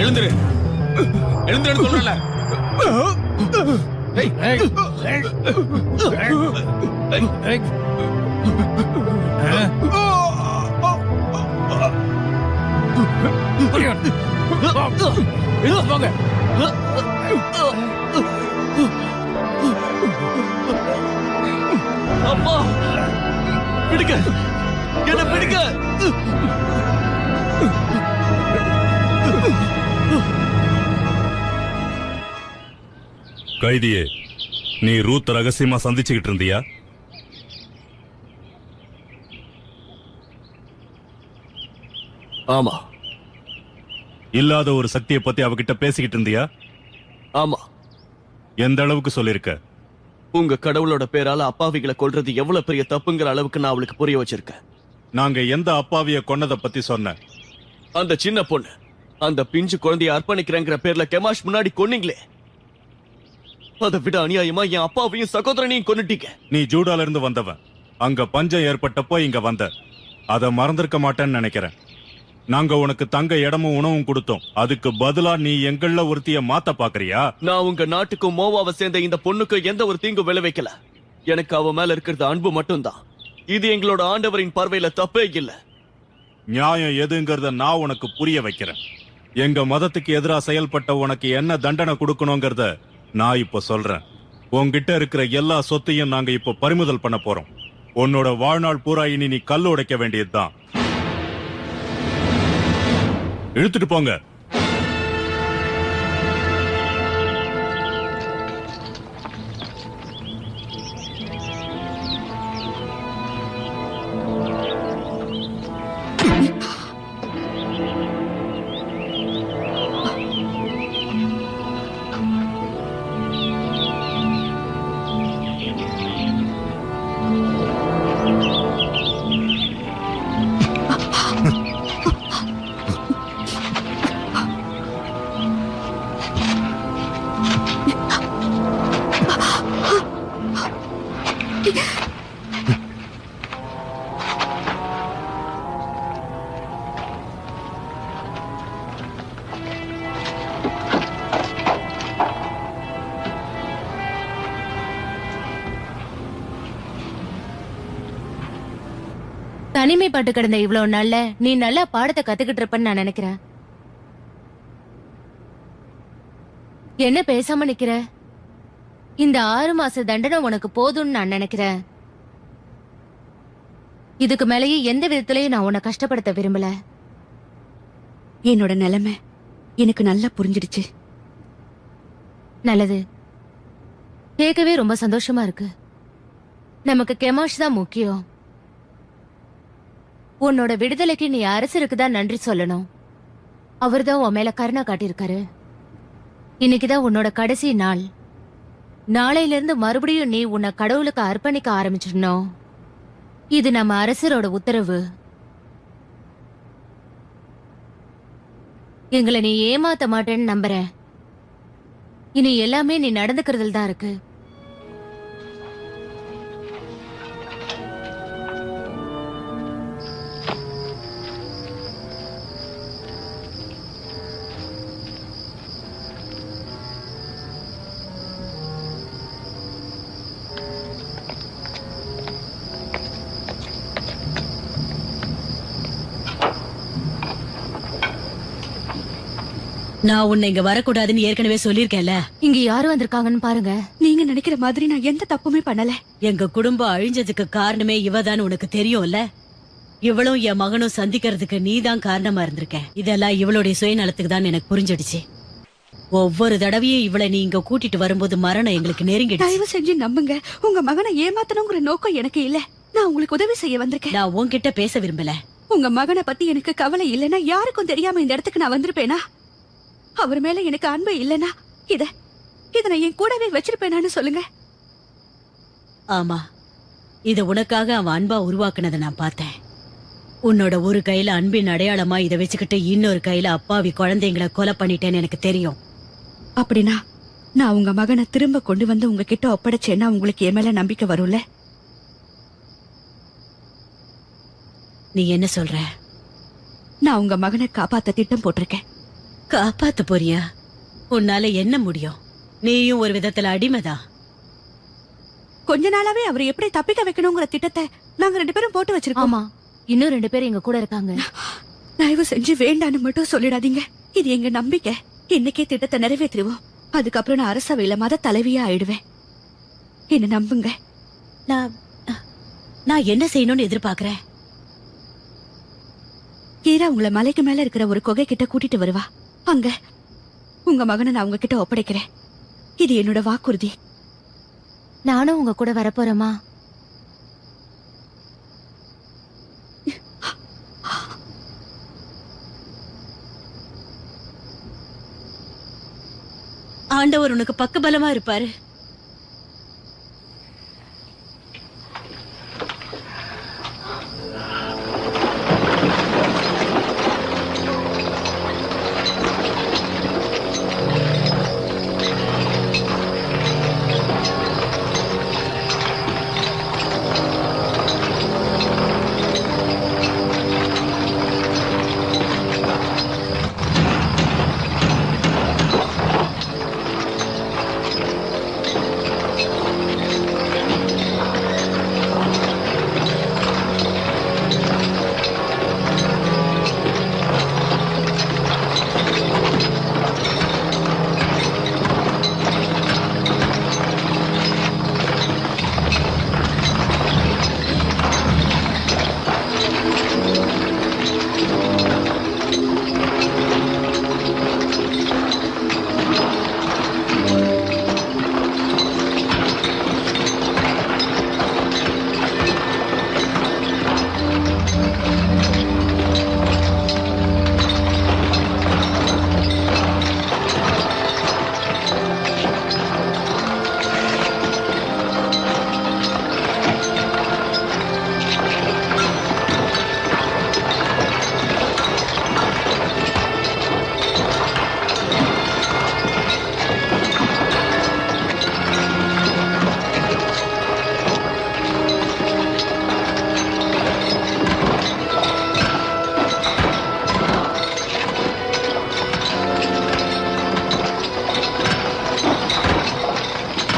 Speaker 7: எழுந்துரு, எழுந்துரு சொல்றல.
Speaker 8: அப்பா பிடிக்க என்ன பிடிக்க.
Speaker 2: கைதியே, நீ ரூத் ரகசியமா சந்திச்சுக்கிட்டு இருந்தியா?
Speaker 8: ஆமா.
Speaker 2: இல்லாத ஒரு சக்தியை பத்தி அவகிட்ட பேசிக்கிட்டு இருந்தியா?
Speaker 8: ஆமா.
Speaker 2: எந்த அளவுக்கு சொல்லிருக்க?
Speaker 8: உங்க கடவுளோட பேரால அப்பாவிகளை கொல்றது எவ்வளவு பெரிய தப்புங்கிற அளவுக்கு நான் அவளுக்கு புரிய வச்சிருக்கேன்.
Speaker 2: நாங்க எந்த அப்பாவிய கொன்னதை பத்தி சொன்ன?
Speaker 8: அந்த சின்ன பொண்ணு, அந்த பிஞ்சு குழந்தைய அர்ப்பணிக்கிறேங்கிற பேர்ல கெமாஷ் முன்னாடி கொன்னீங்களே, அதை விட அநியாயமா என் அப்பாவையும் சகோதரனையும் கொன்னுட்டீங்க.
Speaker 2: நீ ஜூடால இருந்து வந்தவன். அங்க பஞ்சம் ஏற்பட்டப்போ இங்க வந்த. அதை மறந்திருக்க மாட்டேன்னு நினைக்கிறேன். நாங்க உனக்கு தங்க இடமும் உணவும் கொடுத்தோம். அதுக்கு பதிலா நீ எங்கள ஒருத்திய மாத்த பாக்குறியா?
Speaker 8: நான் உங்க நாட்டுக்கும் மோவாவை சேர்ந்த இந்த பொண்ணுக்கு எந்த ஒரு தீங்கும் விளைவிக்கல. எனக்கு அவ மேல இருக்கிறது அன்பு மட்டும்தான். இது எங்களோட ஆண்டவரின் பார்வையில தப்பே இல்ல.
Speaker 2: நியாயம் எதுங்கிறத நான் உனக்கு புரிய வைக்கிறேன். எங்க மதத்துக்கு எதிரா செயல்பட்ட உனக்கு என்ன தண்டனை கொடுக்கணுங்கிறத நான் இப்ப சொல்றேன். உன்கிட்ட இருக்கிற எல்லா சொத்தையும் நாங்க இப்ப பறிமுதல் பண்ண போறோம். உன்னோட வாழ்நாள் பூரா இனி நீ கல் உடைக்க வேண்டியதுதான். இழுத்துட்டு போங்க.
Speaker 5: தனிமைப்பட்டு கிடந்த இவ்வளவு நாள்ல நீ நல்லா பாடத்தை கத்துக்கிட்டு இருப்பன்னு நான் நினைக்கிறேன். என்ன பேசாம நிக்கிற? இந்த 6 மாச தண்டனை உனக்கு போதும்னு நான் நினைக்கிறேன். இதுக்கு மேலேயே எந்த விதத்திலயும் நான் உன்னை கஷ்டப்படுத்த விரும்பல.
Speaker 9: என்னோட நிலைமை எனக்கு நல்லா புரிஞ்சிடுச்சு.
Speaker 5: நல்லது. கேட்கவே ரொம்ப சந்தோஷமா இருக்கு. நமக்கு கெமாஷ் தான் முக்கியம். உன்னோட விடுதலைக்கு நீ அரசருக்கு தான் நன்றி சொல்லணும். அவர்தான் உன் மேல கருணை காட்டியிருக்காரு. இன்னைக்குதான் உன்னோட கடைசி நாள். நாளையில இருந்து மறுபடியும் நீ உன்னை கடவுளுக்கு அர்ப்பணிக்க ஆரம்பிச்சிடணும். இது நம்ம அரசரோட உத்தரவு. எங்களை நீ ஏமாத்த மாட்டேன்னு நம்புறேன். இனி எல்லாமே நீ நடந்துக்கிறதுல தான் இருக்கு.
Speaker 11: நான் உன்னை இங்க வரக்கூடாதுன்னு ஏற்கனவே சொல்லிருக்கேன்ல.
Speaker 5: இங்க யாரு வந்திருக்காங்கன்னு பாருங்க.
Speaker 9: நீங்க நினைக்கிற மாதிரி நான் எந்த தப்புமே பண்ணல.
Speaker 11: எங்க குடும்பம் அழிஞ்சதுக்கு காரணமே இவதான் உனக்கு தெரியும்ல. இவளும் என் மகனும் சந்திக்கிறதுக்கு நீதான் காரணமா இருந்திருக்க. இதெல்லாம் இவளுடைய சுயநலத்துக்கு தான் எனக்கு புரிஞ்சிடுச்சு. ஒவ்வொரு தடவையும் இவளை நீ இங்க கூட்டிட்டு வரும்போது மரணம் எங்களுக்கு நெருங்கிடுச்சு.
Speaker 9: தயவு செஞ்சு நம்புங்க, உங்க மகனை ஏமாத்தணுங்கிற நோக்கம் எனக்கு இல்ல. நான் உங்களுக்கு உதவி செய்ய வந்திருக்கேன்.
Speaker 11: நான் உன்கிட்ட பேச விரும்பல.
Speaker 9: உங்க மகனை பத்தி எனக்கு கவலை இல்லைன்னா யாருக்கும் தெரியாம இந்த இடத்துக்கு நான் வந்திருப்பேனா? அவர் மேல எனக்கு அன்பு இல்லனா இத நான் என் கூடவே வச்சிருப்பேனான்னு சொல்லுங்க.
Speaker 11: ஆமா, இத உனக்காக அவன் அன்பா உருவாக்குனதை நான் பார்த்தேன். உன்னோட ஒரு கையில அன்பின் அடையாளமா இதை வச்சுக்கிட்டு இன்னொரு கையில அப்பாவி குழந்தைங்களை கொலை பண்ணிட்டேன்னு எனக்கு தெரியும்.
Speaker 9: அப்படின்னா நான் உங்க மகனை திரும்ப கொண்டு வந்து உங்ககிட்ட ஒப்படைச்சேன்னா உங்களுக்கு என் மேல நம்பிக்கை வரும்ல?
Speaker 11: நீ என்ன சொல்ற?
Speaker 9: நான் உங்க மகனை காப்பாத்த திட்டம் போட்டிருக்கேன்.
Speaker 11: காப்பாத்த போறியா? உன்னால என்ன முடியும்? நீயும் ஒரு விதத்துல அடிமைதான்.
Speaker 9: கொஞ்ச நாளாவே அவர் எப்படி தப்பிக்க வைக்கணுங்கிற திட்டத்தை
Speaker 4: நாங்க 2 பேரும் போட்டு வச்சிருக்கோம்.
Speaker 5: ஆமா, இன்னும் 2 பேர் எங்க கூட இருக்காங்க.
Speaker 4: தயவு செஞ்சு வேண்டான்னு மட்டும் சொல்லிடாதீங்க. இது எங்க நம்பிக்கை. இன்னைக்கே திட்டத்தை நிறைவேற்றுவோம். அதுக்கப்புறம் நான் அரசவையில மத தலைவியா ஆயிடுவேன். என்ன நம்புங்க.
Speaker 11: நான் என்ன செய்யணும்னு எதிர்பார்க்கறேன்?
Speaker 4: கீரா உங்களை மலைக்கு மேல இருக்கிற ஒரு குகை கிட்ட கூட்டிட்டு வருவா. அங்க உங்க மகனை நான் உங்ககிட்ட ஒப்படைக்கிறேன். இது என்னோட வாக்குறுதி.
Speaker 5: நானும் உங்க கூட வரப்போறேமா?
Speaker 11: ஆண்டவர் உனக்கு பக்கபலமா இருப்பாரு.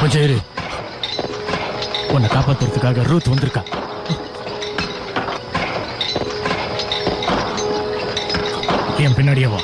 Speaker 6: கொஞ்சம் இரு. உன்னை காப்பாத்துறதுக்காக ரூத் வந்திருக்கா. என் பின்னாடியே வா.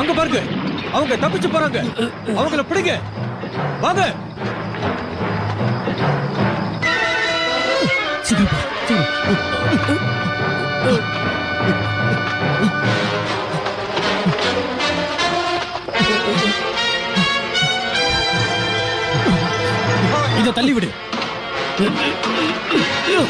Speaker 10: அங்க பாருங்க, அவங்க தப்பிச்சு போறாங்க. அவங்கள பிடிங்க. வாங்க.
Speaker 6: இத தள்ளிவிடு.
Speaker 4: No.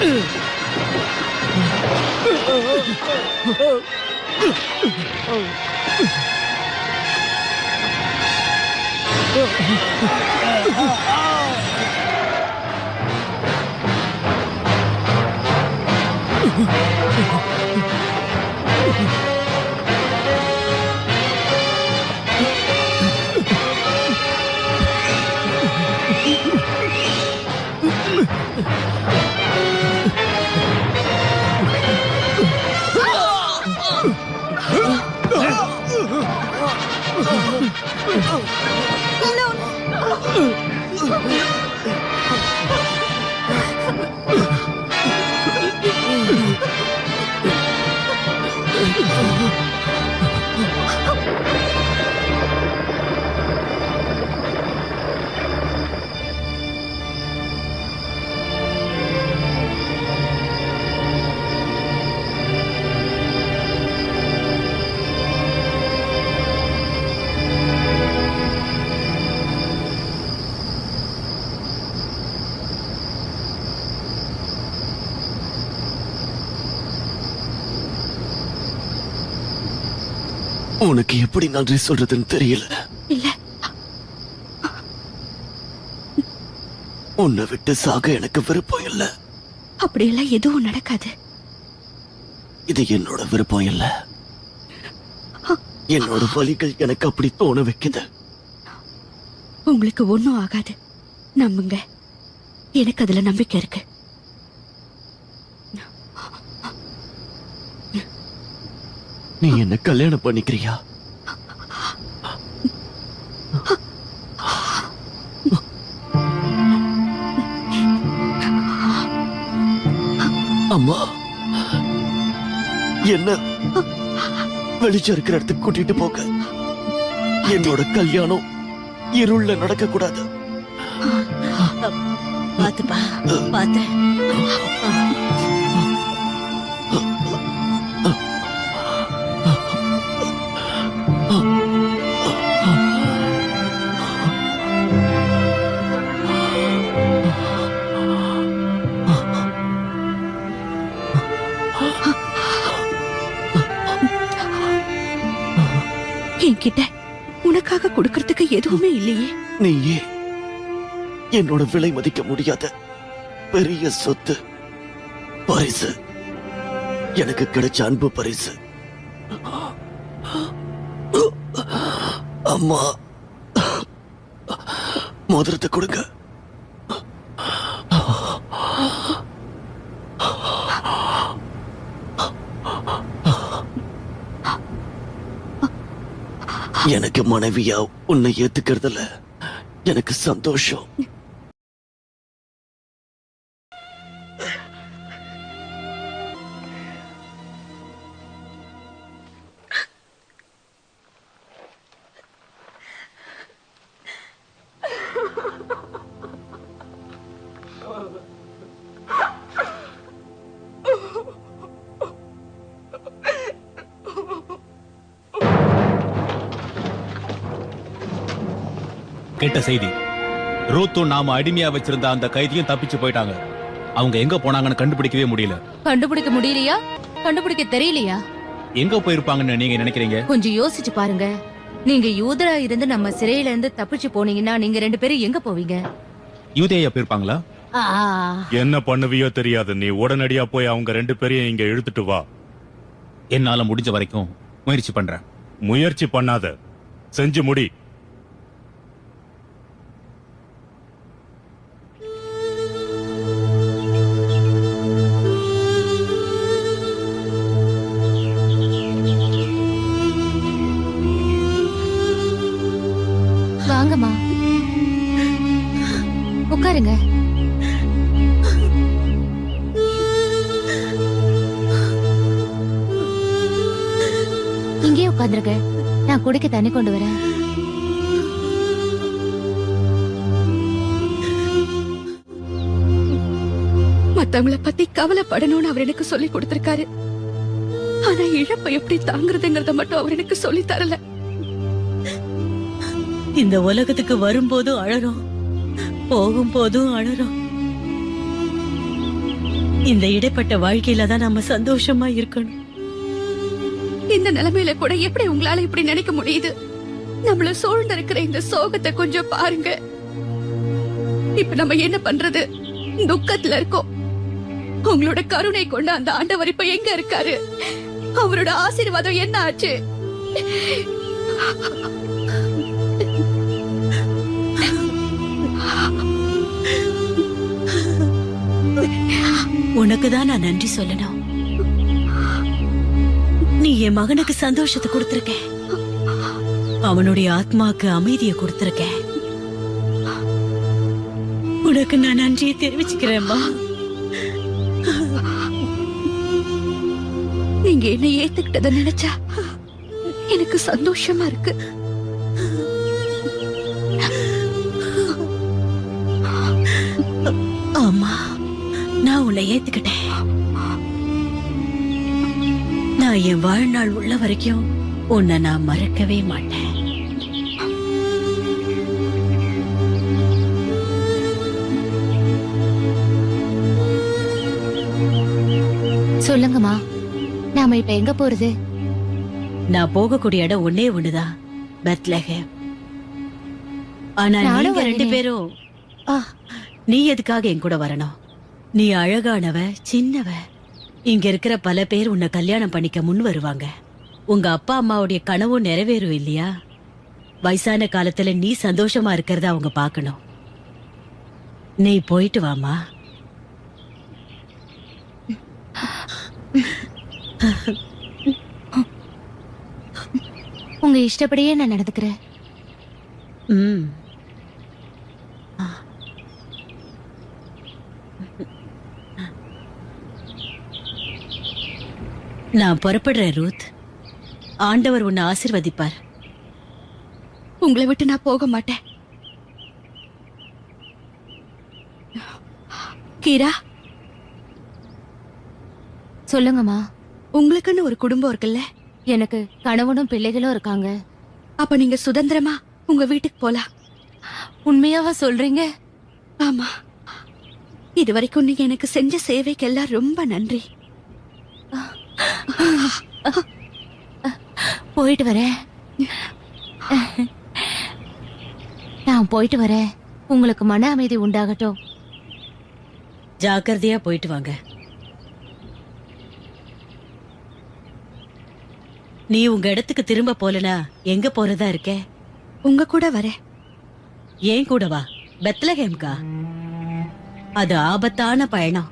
Speaker 8: உனக்கு எப்படி நன்றி சொல்றதுன்னு தெரியல.
Speaker 4: இல்ல,
Speaker 8: உன்னை விட்டு சாக எனக்கு விருப்பம் இல்ல.
Speaker 4: அப்படியெல்லாம் எதுவும் நடக்காது.
Speaker 8: இது என்னோட விருப்பம் இல்ல. என்னோட வலிகள் எனக்கு அப்படி தோண வைக்குது.
Speaker 4: உங்களுக்கு ஒண்ணும் ஆகாது, நம்புங்க. எனக்கு அதுல நம்பிக்கை இருக்கு.
Speaker 8: நீ என்ன கல்யாணம் பண்ணிக்கிறியா? அம்மா, என்ன வெளிச்சம் இருக்கிற இடத்துக்கு கூட்டிட்டு போக. என்னோட கல்யாணம் இருள்ல நடக்க கூடாது.
Speaker 11: பாத்துப்பா, பாத்து.
Speaker 4: என்கிட்ட உனக்காக கொடுக்கறதுக்கு எதுவுமே இல்லையே.
Speaker 8: நீயே என்னோட விலை மதிக்க முடியாத பெரிய சொத்து, பரிசு, எனக்கு கிடைச்ச அன்பு பரிசு. அம்மா, மோதிரத்தை கொடுங்க. எனக்கு மனைவியா உன்னை ஏத்துக்கிறதுல எனக்கு சந்தோஷம்.
Speaker 7: கெட்ட செய்தி. ரூத்தும் நாம அடிமையா வச்சிருந்த அந்த கைதியும் தப்பிச்சு போயிட்டாங்க. அவங்க எங்க போனாங்கன்னு கண்டுபிடிக்கவே முடியல.
Speaker 5: கண்டுபிடிக்க முடியலையா? கண்டுபிடிக்க தெரியலையா?
Speaker 7: எங்க போயிருப்பாங்கன்னு நீங்க நினைக்கிறீங்க?
Speaker 5: கொஞ்சம் யோசிச்சு பாருங்க. நீங்க யூதரா இருந்து நம்ம சிறையில இருந்து தப்பிச்சு போனீங்கன்னா நீங்க 2 பேரும் எங்க போவீங்க?
Speaker 7: யூதேயா போயிருப்பாங்களா?
Speaker 2: என்ன பண்ணுவியோ தெரியாது. நீ உடனடியா போய் அவங்க 2 பேரையும் இங்க இழுத்துட்டு வா.
Speaker 7: என்னால முடிஞ்ச வரைக்கும் முயற்சி பண்றேன்.
Speaker 2: முயற்சி பண்ணாத, செஞ்சு முடி.
Speaker 5: வாங்கம்மா, உட்காருங்க. இங்கே உட்காந்துருக்க, நான் குடிக்க தண்ணி கொண்டு வரேன்.
Speaker 4: மத்தவங்கள பத்தி கவலைப்படணும்னு அவர் எனக்கு சொல்லி கொடுத்திருக்காரு. ஆனா இழப்பை எப்படி தாங்குறதுங்கறத மட்டும் அவர் எனக்கு சொல்லி தரல.
Speaker 11: இந்த உலகத்துக்கு வரும்போதும் அழறோம், போகும்போதும் அழறோம். இந்த இடைப்பட்ட வாழ்க்கையில தான் நம்ம சந்தோஷமா இருக்கணும்.
Speaker 4: இந்த நிலைமையில கூட எப்படி உங்களால இப்படி நினைக்க முடியுது? நம்மள சூழ்ந்து இருக்கிற இந்த சோகத்தை கொஞ்சம் பாருங்க. இப்ப நம்ம என்ன பண்றது? துக்கத்துல இருக்கோம். உங்களோட கருணை கொண்ட அந்த ஆண்டவர் இப்ப எங்க இருக்காரு? அவரோட ஆசீர்வாதம் என்ன ஆச்சு?
Speaker 11: உனக்குதான் நான் நன்றி சொல்லணும். நீ என் மகனுக்கு சந்தோஷத்தை கொடுத்திருக்க, அவனுடைய ஆத்மாக்கு அமைதியை கொடுத்திருக்க. உனக்கு நான் நன்றியை தெரிவிச்சுக்கிறேன்மா.
Speaker 4: நீங்க என்ன ஏத்துக்கிட்டத நினைச்சா எனக்கு சந்தோஷமா இருக்கு.
Speaker 11: ஆமா, நான் உன்னை ஏத்துக்கிட்டேன். நான் என் வாழ்நாள் உள்ள வரைக்கும் உன்னை நான் மறக்கவே மாட்டேன்.
Speaker 5: சொல்லுங்கம்மா, நாம இப்ப எங்க போறது?
Speaker 11: நான் போகக்கூடிய இடம் ஒன்னே ஒண்ணுதான், பெத்லஹேம். ஆனா
Speaker 5: நானும்
Speaker 11: நீங்க ரெண்டு
Speaker 5: வரேனே.
Speaker 11: பேரும் நீ எதுக்காக என் கூட வரணும்? நீ அழகானவ, சின்னவ. இங்க இருக்கிற பல பேர் உன்னை கல்யாணம் பண்ணிக்க முன் வருவாங்க. உங்க அப்பா அம்மாவுடைய கனவும் நிறைவேறும் இல்லையா? வயசான காலத்துல நீ சந்தோஷமா இருக்கிறத அவங்க பார்க்கணும். நீ போயிட்டு வாமா.
Speaker 5: உங்க இஷ்டப்படியே நான் நடந்துக்கிறேன்.
Speaker 11: ம். நான் புறப்படுறேன் ரூத். ஆண்டவர் உன்னை ஆசீர்வதிப்பார்.
Speaker 4: உங்களை விட்டு நான் போக மாட்டேன். கீரா,
Speaker 5: சொல்லுங்கம்மா.
Speaker 4: உங்களுக்குன்னு ஒரு குடும்பம் இருக்குல்ல?
Speaker 5: எனக்கு கணவனும் பிள்ளைகளும் இருக்காங்க.
Speaker 4: அப்ப நீங்க சுதந்திரமா உங்க வீட்டுக்கு போலாம்.
Speaker 5: உண்மையாவா சொல்றீங்க?
Speaker 4: ஆமா. இதுவரைக்கும் நீங்க எனக்கு செஞ்ச சேவைக்கெல்லாம் ரொம்ப நன்றி.
Speaker 5: போயிட்டு வரேன். நான் போயிட்டு வரேன். உங்களுக்கு மன அமைதி உண்டாகட்டும்.
Speaker 11: ஜாக்கிரதையா போயிட்டு வாங்க. நீ உங்க இடத்துக்கு திரும்ப போலனா எங்க போறதா இருக்க?
Speaker 4: உங்க கூட வரேன்.
Speaker 11: ஏன் கூட வா. பெத்லஹேம்கா? அது ஆபத்தான பயணம்.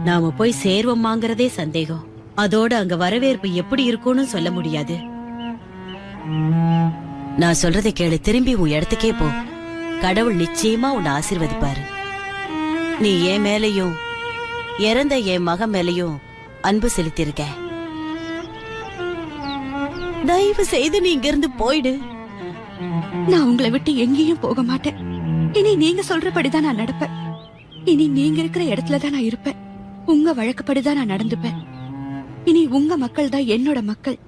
Speaker 11: நாம போய் சேர்வோமாங்கிறதே சந்தேகம். அதோட அங்க வரவேற்பு எப்படி இருக்கும்னு சொல்ல முடியாது. நான் சொல்றதை கேளு. திரும்பி உன் இடத்துக்கே போ. கடவுள் நிச்சயமா உன்னை ஆசீர்வதிப்பாரு. நீ என் மேலையும் இறந்த என் மகன் மேலையும் அன்பு செலுத்திருக்க. தயவு செய்து நீ இங்க இருந்து போயிடு.
Speaker 4: நான் உங்களை விட்டு எங்கேயும் போக மாட்டேன். இனி நீங்க சொல்றபடிதான் நான் நடப்பேன். இனி நீங்க இருக்கிற இடத்துலதான் நான் இருப்பேன். உங்க வழக்கப்படிதான் நான் நடந்துப்பேன். இனி உங்க மக்கள் தான் என்னோட மக்கள்.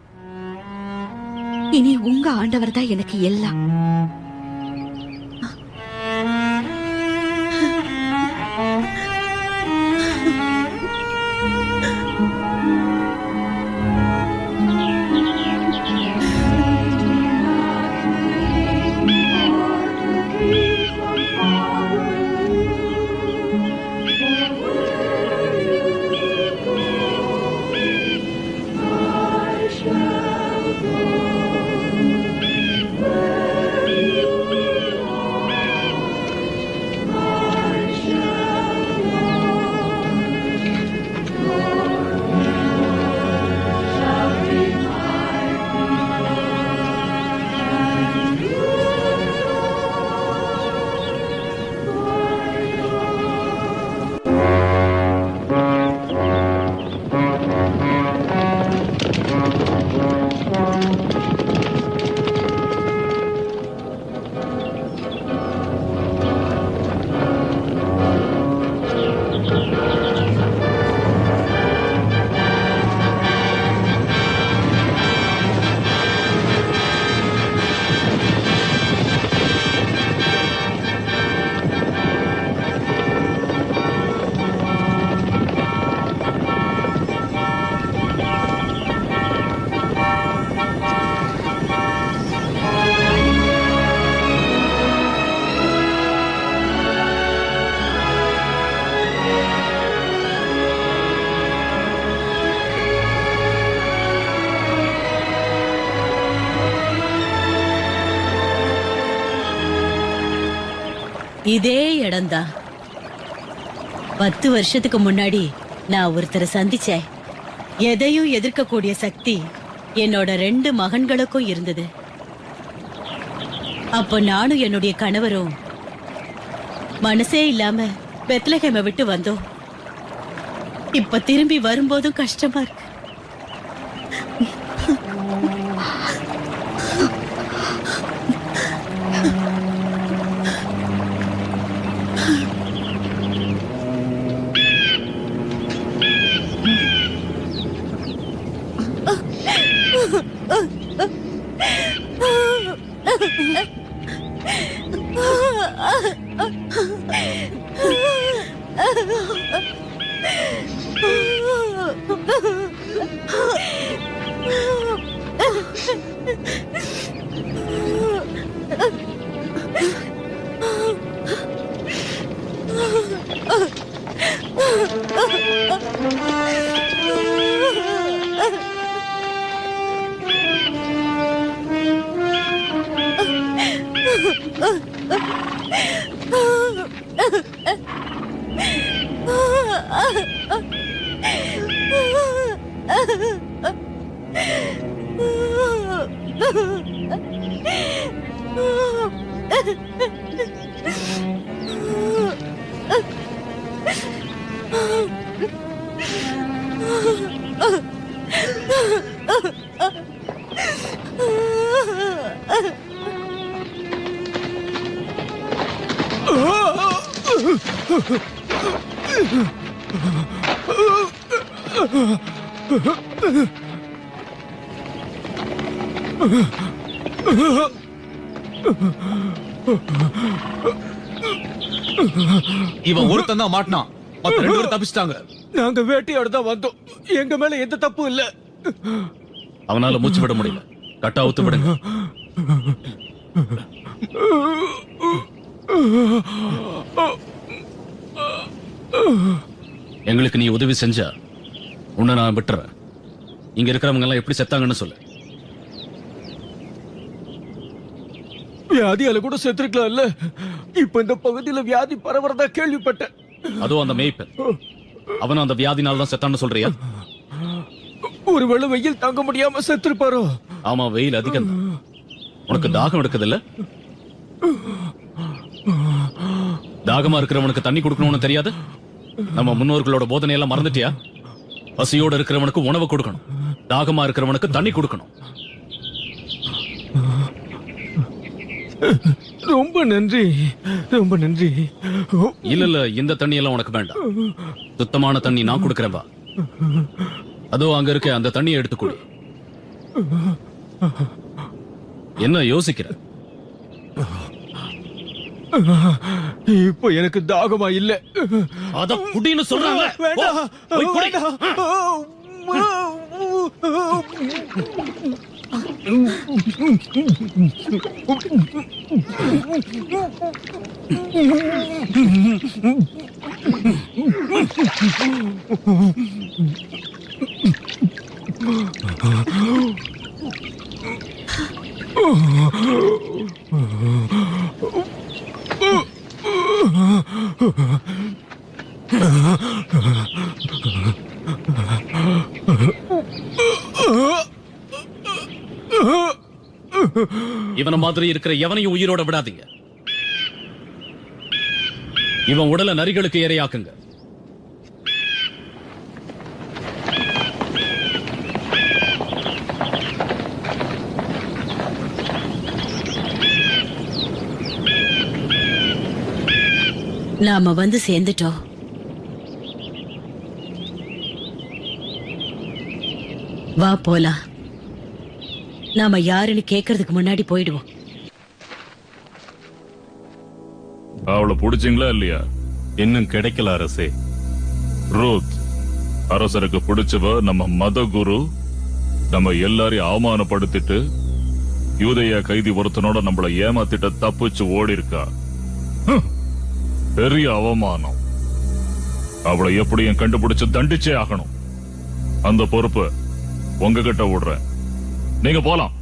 Speaker 4: இனி உங்க ஆண்டவர் தான் எனக்கு எல்லாம்.
Speaker 11: இதே இடம்தான். 10 வருஷத்துக்கு முன்னாடி நான் ஒருத்தரை சந்திச்சேன். எதையும் எதிர்க்கக்கூடிய சக்தி என்னோட 2 மகன்களுக்கும் இருந்தது. அப்ப நானும் என்னுடைய கணவரும் மனசே இல்லாம பெத்லஹேமை விட்டு வந்தோம். இப்ப திரும்பி வரும்போதும் கஷ்டமா இருக்கு.
Speaker 7: இவன் ஒருத்தன் தான் மாட்டினான், மத்த 2 பேரும் தப்பிச்சிட்டாங்க.
Speaker 10: நாங்க வேட்டையாட தான் வந்தோம். எங்க மேல எந்த தப்பும் இல்ல.
Speaker 7: அவனால மூச்சு விட முடியல. கட்டா அவுத்து விடுங்க. எங்களுக்கு நீ உதவி செஞ்சா உன்னை நான் விட்டுறேன். இங்க இருக்கிறவங்க எல்லாம் எப்படி செத்தாங்கன்னு சொல்லு.
Speaker 10: வியாதியால கூட செத்துருக்கலாம்ல. இப்ப இந்த பகுதியில வியாதி பரவறதா கேள்விப்பட்டேன்.
Speaker 7: அதுவும் அந்த மேய்ப்பன், அவனும் அந்த வியாதினால தான் செத்தான்னு சொல்றியா?
Speaker 10: ஒருவேளை வெயில் தாங்க முடியாம செத்துருப்பாரோ?
Speaker 7: ஆமா, வெயில் அதிகம். உனக்கு தாகம் எடுக்குது இல்ல? தாகமா இருக்கிறவனுக்கு தண்ணி கொடுக்கணும்னு தெரியாது? நம்ம முன்னோர்களோட போதனை எல்லாம் மறந்துட்டியா? பசியோட இருக்கிறவனுக்கு உணவு கொடுக்கணும், தாகமா இருக்கிறவனுக்கு தண்ணி கொடுக்கணும்.
Speaker 10: ரொம்ப நன்றி, ரொம்ப நன்றி.
Speaker 7: இல்ல இந்த தண்ணி எல்லாம் உனக்கு வேண்டாம். சுத்தமான தண்ணி நான் கொடுக்கறேன் வா. அதோ அங்க இருக்க அந்த தண்ணியை எடுத்து கொடு. என்ன யோசிக்கிற?
Speaker 10: இப்போ எனக்கு தாகமா இல்ல.
Speaker 7: அத குடின்னு சொல்றாங்க.
Speaker 10: வேண்டாம்,
Speaker 7: போய் குடி. இவன மாதிரி இருக்கிற எவனையும் உயிரோட விடாதீங்க. இவன் உடலை நரிகளுக்கு இரையாக்குங்க.
Speaker 11: நாம வந்து சேர்ந்துட்டோம். வா போலாம். நாம யாருன்னு கேக்குறதுக்கு முன்னாடி போயிடுவோம்.
Speaker 1: அவளை பிடிச்சிங்களா இல்லையா?
Speaker 2: இன்னும் கிடைக்கல அரசே.
Speaker 1: ரூத், அரசருக்கு பிடிச்சவ நம்ம மத குரு. நம்ம எல்லாரையும் அவமானப்படுத்திட்டு யூதேயா கைதி ஒருத்தனோட நம்மள ஏமாத்திட்ட தப்பிச்சு ஓடி இருக்கா. பெரிய அவமானம். அவளை எப்படியும் கண்டுபிடிச்சு தண்டிச்சே ஆகணும். அந்த பொறுப்பு உங்ககிட்ட விடுறேன். நீங்க போலாம்.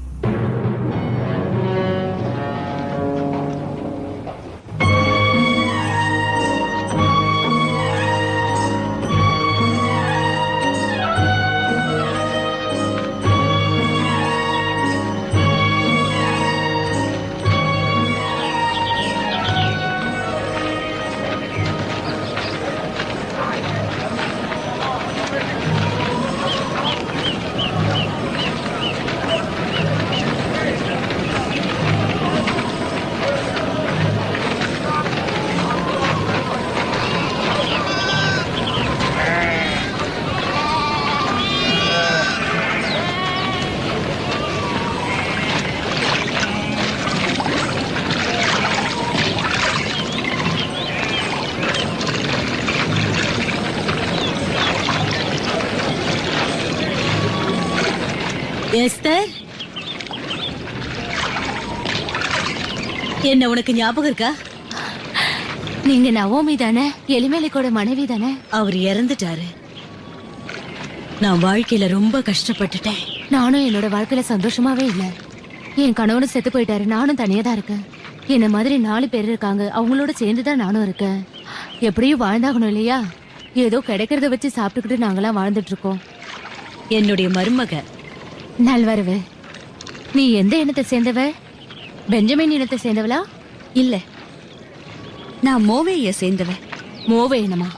Speaker 11: எஸ்தர், என்ன உனக்கு ஞாபகம் இருக்கா?
Speaker 5: நீங்க நவோமி தானே? எலிமேலிக்கோட மனைவி தானே?
Speaker 11: அவர் இறந்துட்டாரு. நான் வாழ்க்கையில ரொம்ப கஷ்டப்பட்டுட்டேன்.
Speaker 5: நானும் என்னோட வாழ்க்கையில சந்தோஷமாவே இல்ல. என் கணவனும் செத்து போயிட்டாரு. நானும் தனியா தான் இருக்கேன். என்ன மாதிரி 4 பேர் இருக்காங்க. அவங்களோட சேர்ந்துதான் நானும் இருக்கேன். எப்படியும் வாழ்ந்தாகணும் இல்லையா? ஏதோ கிடைக்கிறத வச்சு சாப்பிட்டுக்கிட்டு நாங்களாம் வாழ்ந்துட்டு இருக்கோம்.
Speaker 11: என்னுடைய மருமக
Speaker 5: நல்வரவு. நீ எந்த இனத்தை சேர்ந்தவ? பெஞ்சமின் இனத்தை சேர்ந்தவளா?
Speaker 9: இல்ல, நான் மோவேய சேர்ந்தவ.
Speaker 5: மோவே இனமா?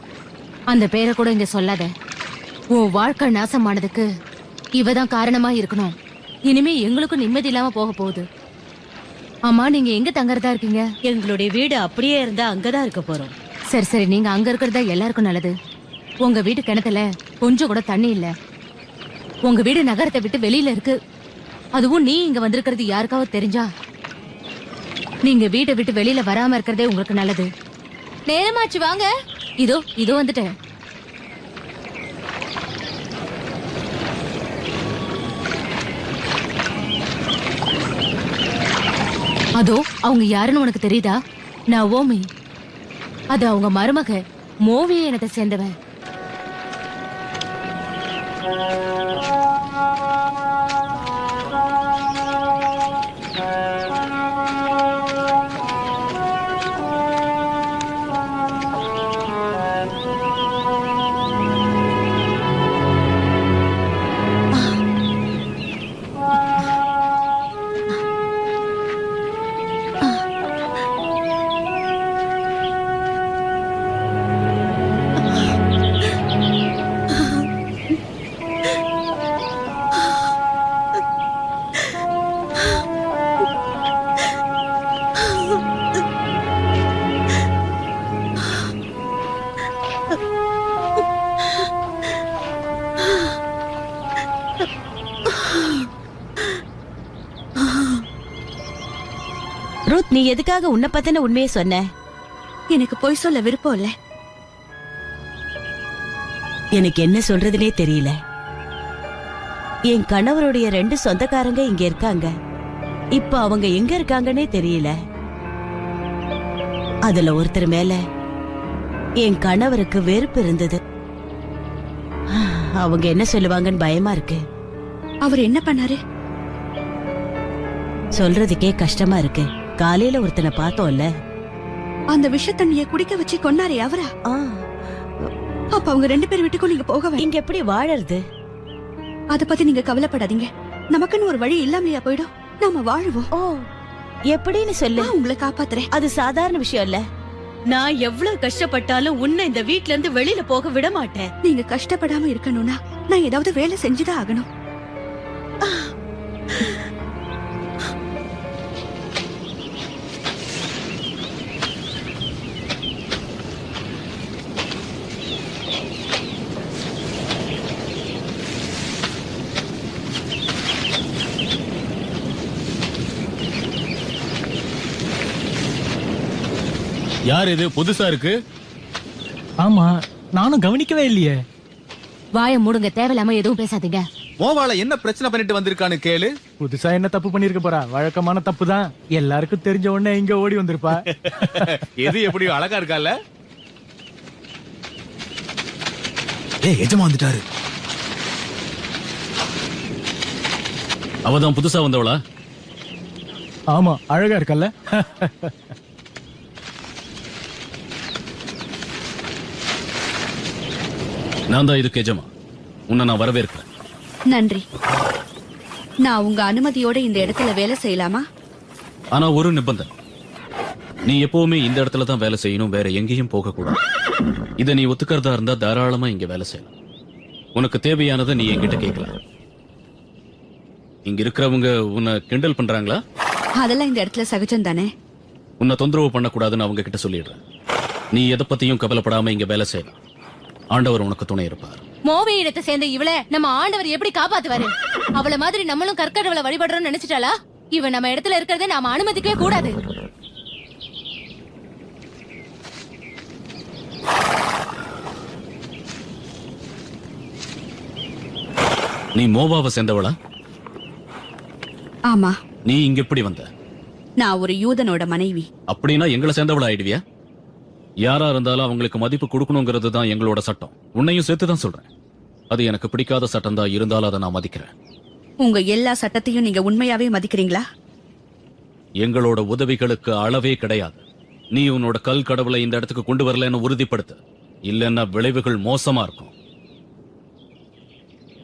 Speaker 5: அந்த பேரை கூட இங்க சொல்லாத. உன் வாழ்க்கை நாசமானதுக்கு இவதான் காரணமா இருக்கணும். இனிமே எங்களுக்கும் நிம்மதி இல்லாம போக போகுது. ஆமா, நீங்க எங்க தங்கறதா இருக்கீங்க?
Speaker 11: எங்களுடைய வீடு அப்படியே இருந்தா அங்கதான் இருக்க போறோம்.
Speaker 5: சரி சரி, நீங்க அங்க இருக்கிறதா எல்லாருக்கும் நல்லது. உங்க வீட்டு கிணத்துல கொஞ்சம் கூட தண்ணி இல்ல. உங்க வீடு நகரத்தை விட்டு வெளியில இருக்கு. அதுவும் நீ இங்க வந்திருக்கிறது யாருக்காவது தெரிஞ்சா நீங்க வீட்டை விட்டு வெளியில வராம இருக்கிறதே உங்களுக்கு நல்லது. நேரமாச்சு, வாங்க. இதோ இதோ வந்துட்டேன். அதோ அவங்க யாருன்னு உனக்கு தெரியுதா? நவோமி. அது அவங்க மருமக மோவிய இனத்தை சேர்ந்தவன்.
Speaker 11: ரூத், நீ எதுக்காக உன்னை பத்தின உண்மையை சொன்ன?
Speaker 9: எனக்கு பொய் சொல்ல விருப்பம் இல்ல.
Speaker 11: எனக்கு என்ன சொல்றதுனே தெரியல. என் கணவருடைய 2 சொந்தக்காரங்க இங்க இருக்காங்க. இப்ப அவங்க எங்க இருக்காங்கன்னே தெரியல. அதுல ஒருத்தர் மேல என் கணவருக்கு வெறுப்பு இருந்தது. அவங்க என்ன சொல்லுவாங்கன்னு பயமா இருக்கு.
Speaker 9: அவர் என்ன பண்ணாரு?
Speaker 11: சொல்றதுக்கே கஷ்டமா இருக்கு. காலையில ஒருத்தனை பார்த்தோம்ல,
Speaker 9: அந்த விஷ தண்ணிய குடிக்க வச்சு கொன்னாரே அவரா? அப்ப அவங்க 2 பேர் வீட்டுக்கும் நீங்க போக வேண்டாம்.
Speaker 11: இங்க எப்படி வாழறது?
Speaker 9: அத பத்தி நீங்க கவலைப்படாதீங்க. நமக்குன்னு ஒரு வழி இல்லாமையா போயிடும். நாம வாழுவோம்.
Speaker 11: ஓ, எப்படின்னு சொல்லு.
Speaker 9: நான் உங்களை காப்பாத்துறேன்.
Speaker 11: அது சாதாரண விஷயம் இல்ல. நான் எவ்வளவு கஷ்டப்பட்டாலும் உன்னை இந்த வீட்ல இருந்து வெளியில போக விட மாட்டேன்.
Speaker 9: நீங்க கஷ்டப்படாம இருக்கணும்னா நான் ஏதாவது வேலை செஞ்சுதான் ஆகணும்.
Speaker 7: யார் இது? புதுசா இருக்கு.
Speaker 10: ஆமா, நானும் கவனிக்கவே இல்லையே.
Speaker 5: வாய மூடுங்க, தேவையில்லாம எதுவும் பேசாதீங்க.
Speaker 12: மோவால என்ன பிரச்சனை பண்ணிட்டு வந்திருக்கான்னு கேளு.
Speaker 10: புதுசா என்ன தப்பு பண்ணிருக்க போறா? வழக்கமான தப்பு தான். எல்லாருக்கும் தெரிஞ்ச உடனே இங்க ஓடி வந்திருப்பா.
Speaker 12: எது எப்படியோ அழகா இருக்கால.
Speaker 10: எஜமா வந்துட்டாரு.
Speaker 7: அவதான் புதுசா வந்தவளா?
Speaker 10: ஆமா, அழகா இருக்கல்ல.
Speaker 7: நான் தான் இதுக்கு எஜமா. உன்னை நான் வரவேற்கிறேன்.
Speaker 9: நன்றி. நான் உங்க அனுமதியோட இந்த இடத்துல வேலை செய்யலாமா?
Speaker 7: ஆனா ஒரு நிபந்தனை. நீ எப்பவுமே இந்த இடத்துல தான் வேலை செய்யணும், வேற எங்கேயும் போக கூடாது. இதை நீ ஒத்துக்கிறதா இருந்தா தாராளமா இங்க வேலை செய்யலாம். உனக்கு தேவையானதை நீ என்கிட்ட கேட்கலாம். இங்க இருக்கிறவங்க உன்னை கிண்டல் பண்றாங்களா?
Speaker 9: அதெல்லாம் இந்த இடத்துல சகஜம் தானே.
Speaker 7: உன்னை தொந்தரவு பண்ணக்கூடாதுன்னு அவங்க கிட்ட சொல்லிடுறேன். நீ எதை பத்தியும் கவலைப்படாம இங்க வேலை செய்யலாம். ஆண்டவர் உனக்கு துணை இருப்பார்.
Speaker 5: மோவே இடத்தை சேர்ந்த இவளை நம்ம ஆண்டவர் எப்படி காப்பாத்துவாரு? அவள மாதிரி நம்மளும் கற்கடவுளை வழிபடுறோம்னு நினைச்சிட்டாளா? இவன் நம்ம இடத்துல இருக்கிறத நாம அனுமதிக்கவே கூடாது.
Speaker 7: நீ மோவாவை சேர்ந்தவளா?
Speaker 9: ஆமா.
Speaker 7: நீ இங்க எப்படி வந்த?
Speaker 9: நான் ஒரு யூதனோட மனைவி.
Speaker 7: அப்படின்னா எங்களை சேர்ந்தவளா ஆயிடுவியா? யாரா இருந்தாலும் அவங்களுக்கு மதிப்பு கொடுக்கணுங்கிறது தான் எங்களோட சட்டம். உன்னையும் சேர்த்து தான் சொல்றேன். அது எனக்கு பிடிக்காத சட்டம் தான், இருந்தாலும் அதை நான் மதிக்கிறேன்.
Speaker 9: உங்க எல்லா சட்டத்தையும் நீங்க உண்மையாவே மதிக்கிறீங்களா?
Speaker 7: எங்களோட உதவிகளுக்கு அளவே கிடையாது. நீ உன்னோட கல் கடவுளை இந்த இடத்துக்கு கொண்டு வரலன்னு உறுதிப்படுத்து. இல்லைன்னா விளைவுகள் மோசமா இருக்கும்.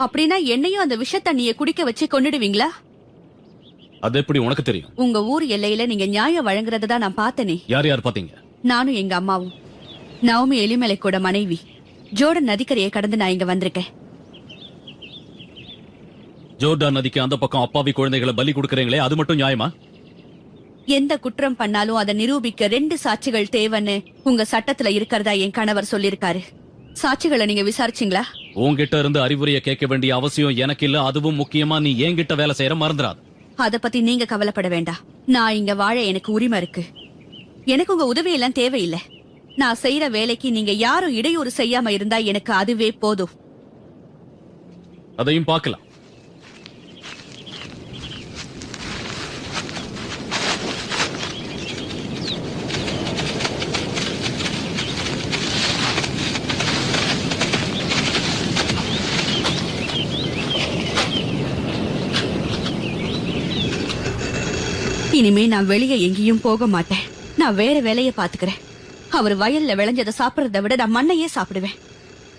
Speaker 9: அப்படின்னா என்னையும் அந்த விஷ தண்ணியை குடிக்க வச்சு கொன்னுடுவீங்களா?
Speaker 7: அது எப்படி உனக்கு தெரியும்?
Speaker 9: உங்க ஊர் எல்லையில நீங்க நியாயம் வழங்குறத தான் நான் பார்த்தனே.
Speaker 7: யார் யார் பாத்தீங்க?
Speaker 9: நானும் எங்க அம்மாவும். நவமி எலிமலைக்கோட மனைவி. ஜோர்டன் நதிக்கரையை கடந்து நான் இங்க வந்திருக்கேன்.
Speaker 7: ஜோர்டான் நதிக்கு அந்த பக்கம் அப்பாவி குழந்தைகளை பலி கொடுக்கறீங்களே, அது மட்டும் நியாயமா?
Speaker 9: எந்த குற்றம் பண்ணாலும் அதை நிரூபிக்க 2 சாட்சிகள் தேவைன்னு உங்க சட்டத்துல இருக்கிறதா என் கணவர் சொல்லிருக்காரு. சாட்சிகளை நீங்க விசாரிச்சீங்களா?
Speaker 7: உன்கிட்ட இருந்து அறிவுரையை கேட்க வேண்டிய அவசியம் எனக்கு இல்ல. அதுவும் முக்கியமா நீ என்கிட்ட வேலை செய்யற மறந்துடாது.
Speaker 9: அத பத்தி நீங்க கவலைப்பட வேண்டாம். நான் இங்க வாழ எனக்கு உரிமை இருக்கு. எனக்கு உங்க உதவி எல்லாம் தேவையில்லை. நான் செய்யற வேலைக்கு நீங்க யாரும் இடையூறு செய்யாம இருந்தா எனக்கு அதுவே போதும்.
Speaker 7: அதையும் பார்க்கலாம்.
Speaker 9: இனிமே நான் வெளியே எங்கேயும் போக மாட்டேன். நான் வேற வேலையை பாத்துக்கிறேன். அவர் வயல்ல விளைஞ்சதை சாப்பிடறதை விட நான் மண்ணையே சாப்பிடுவேன்.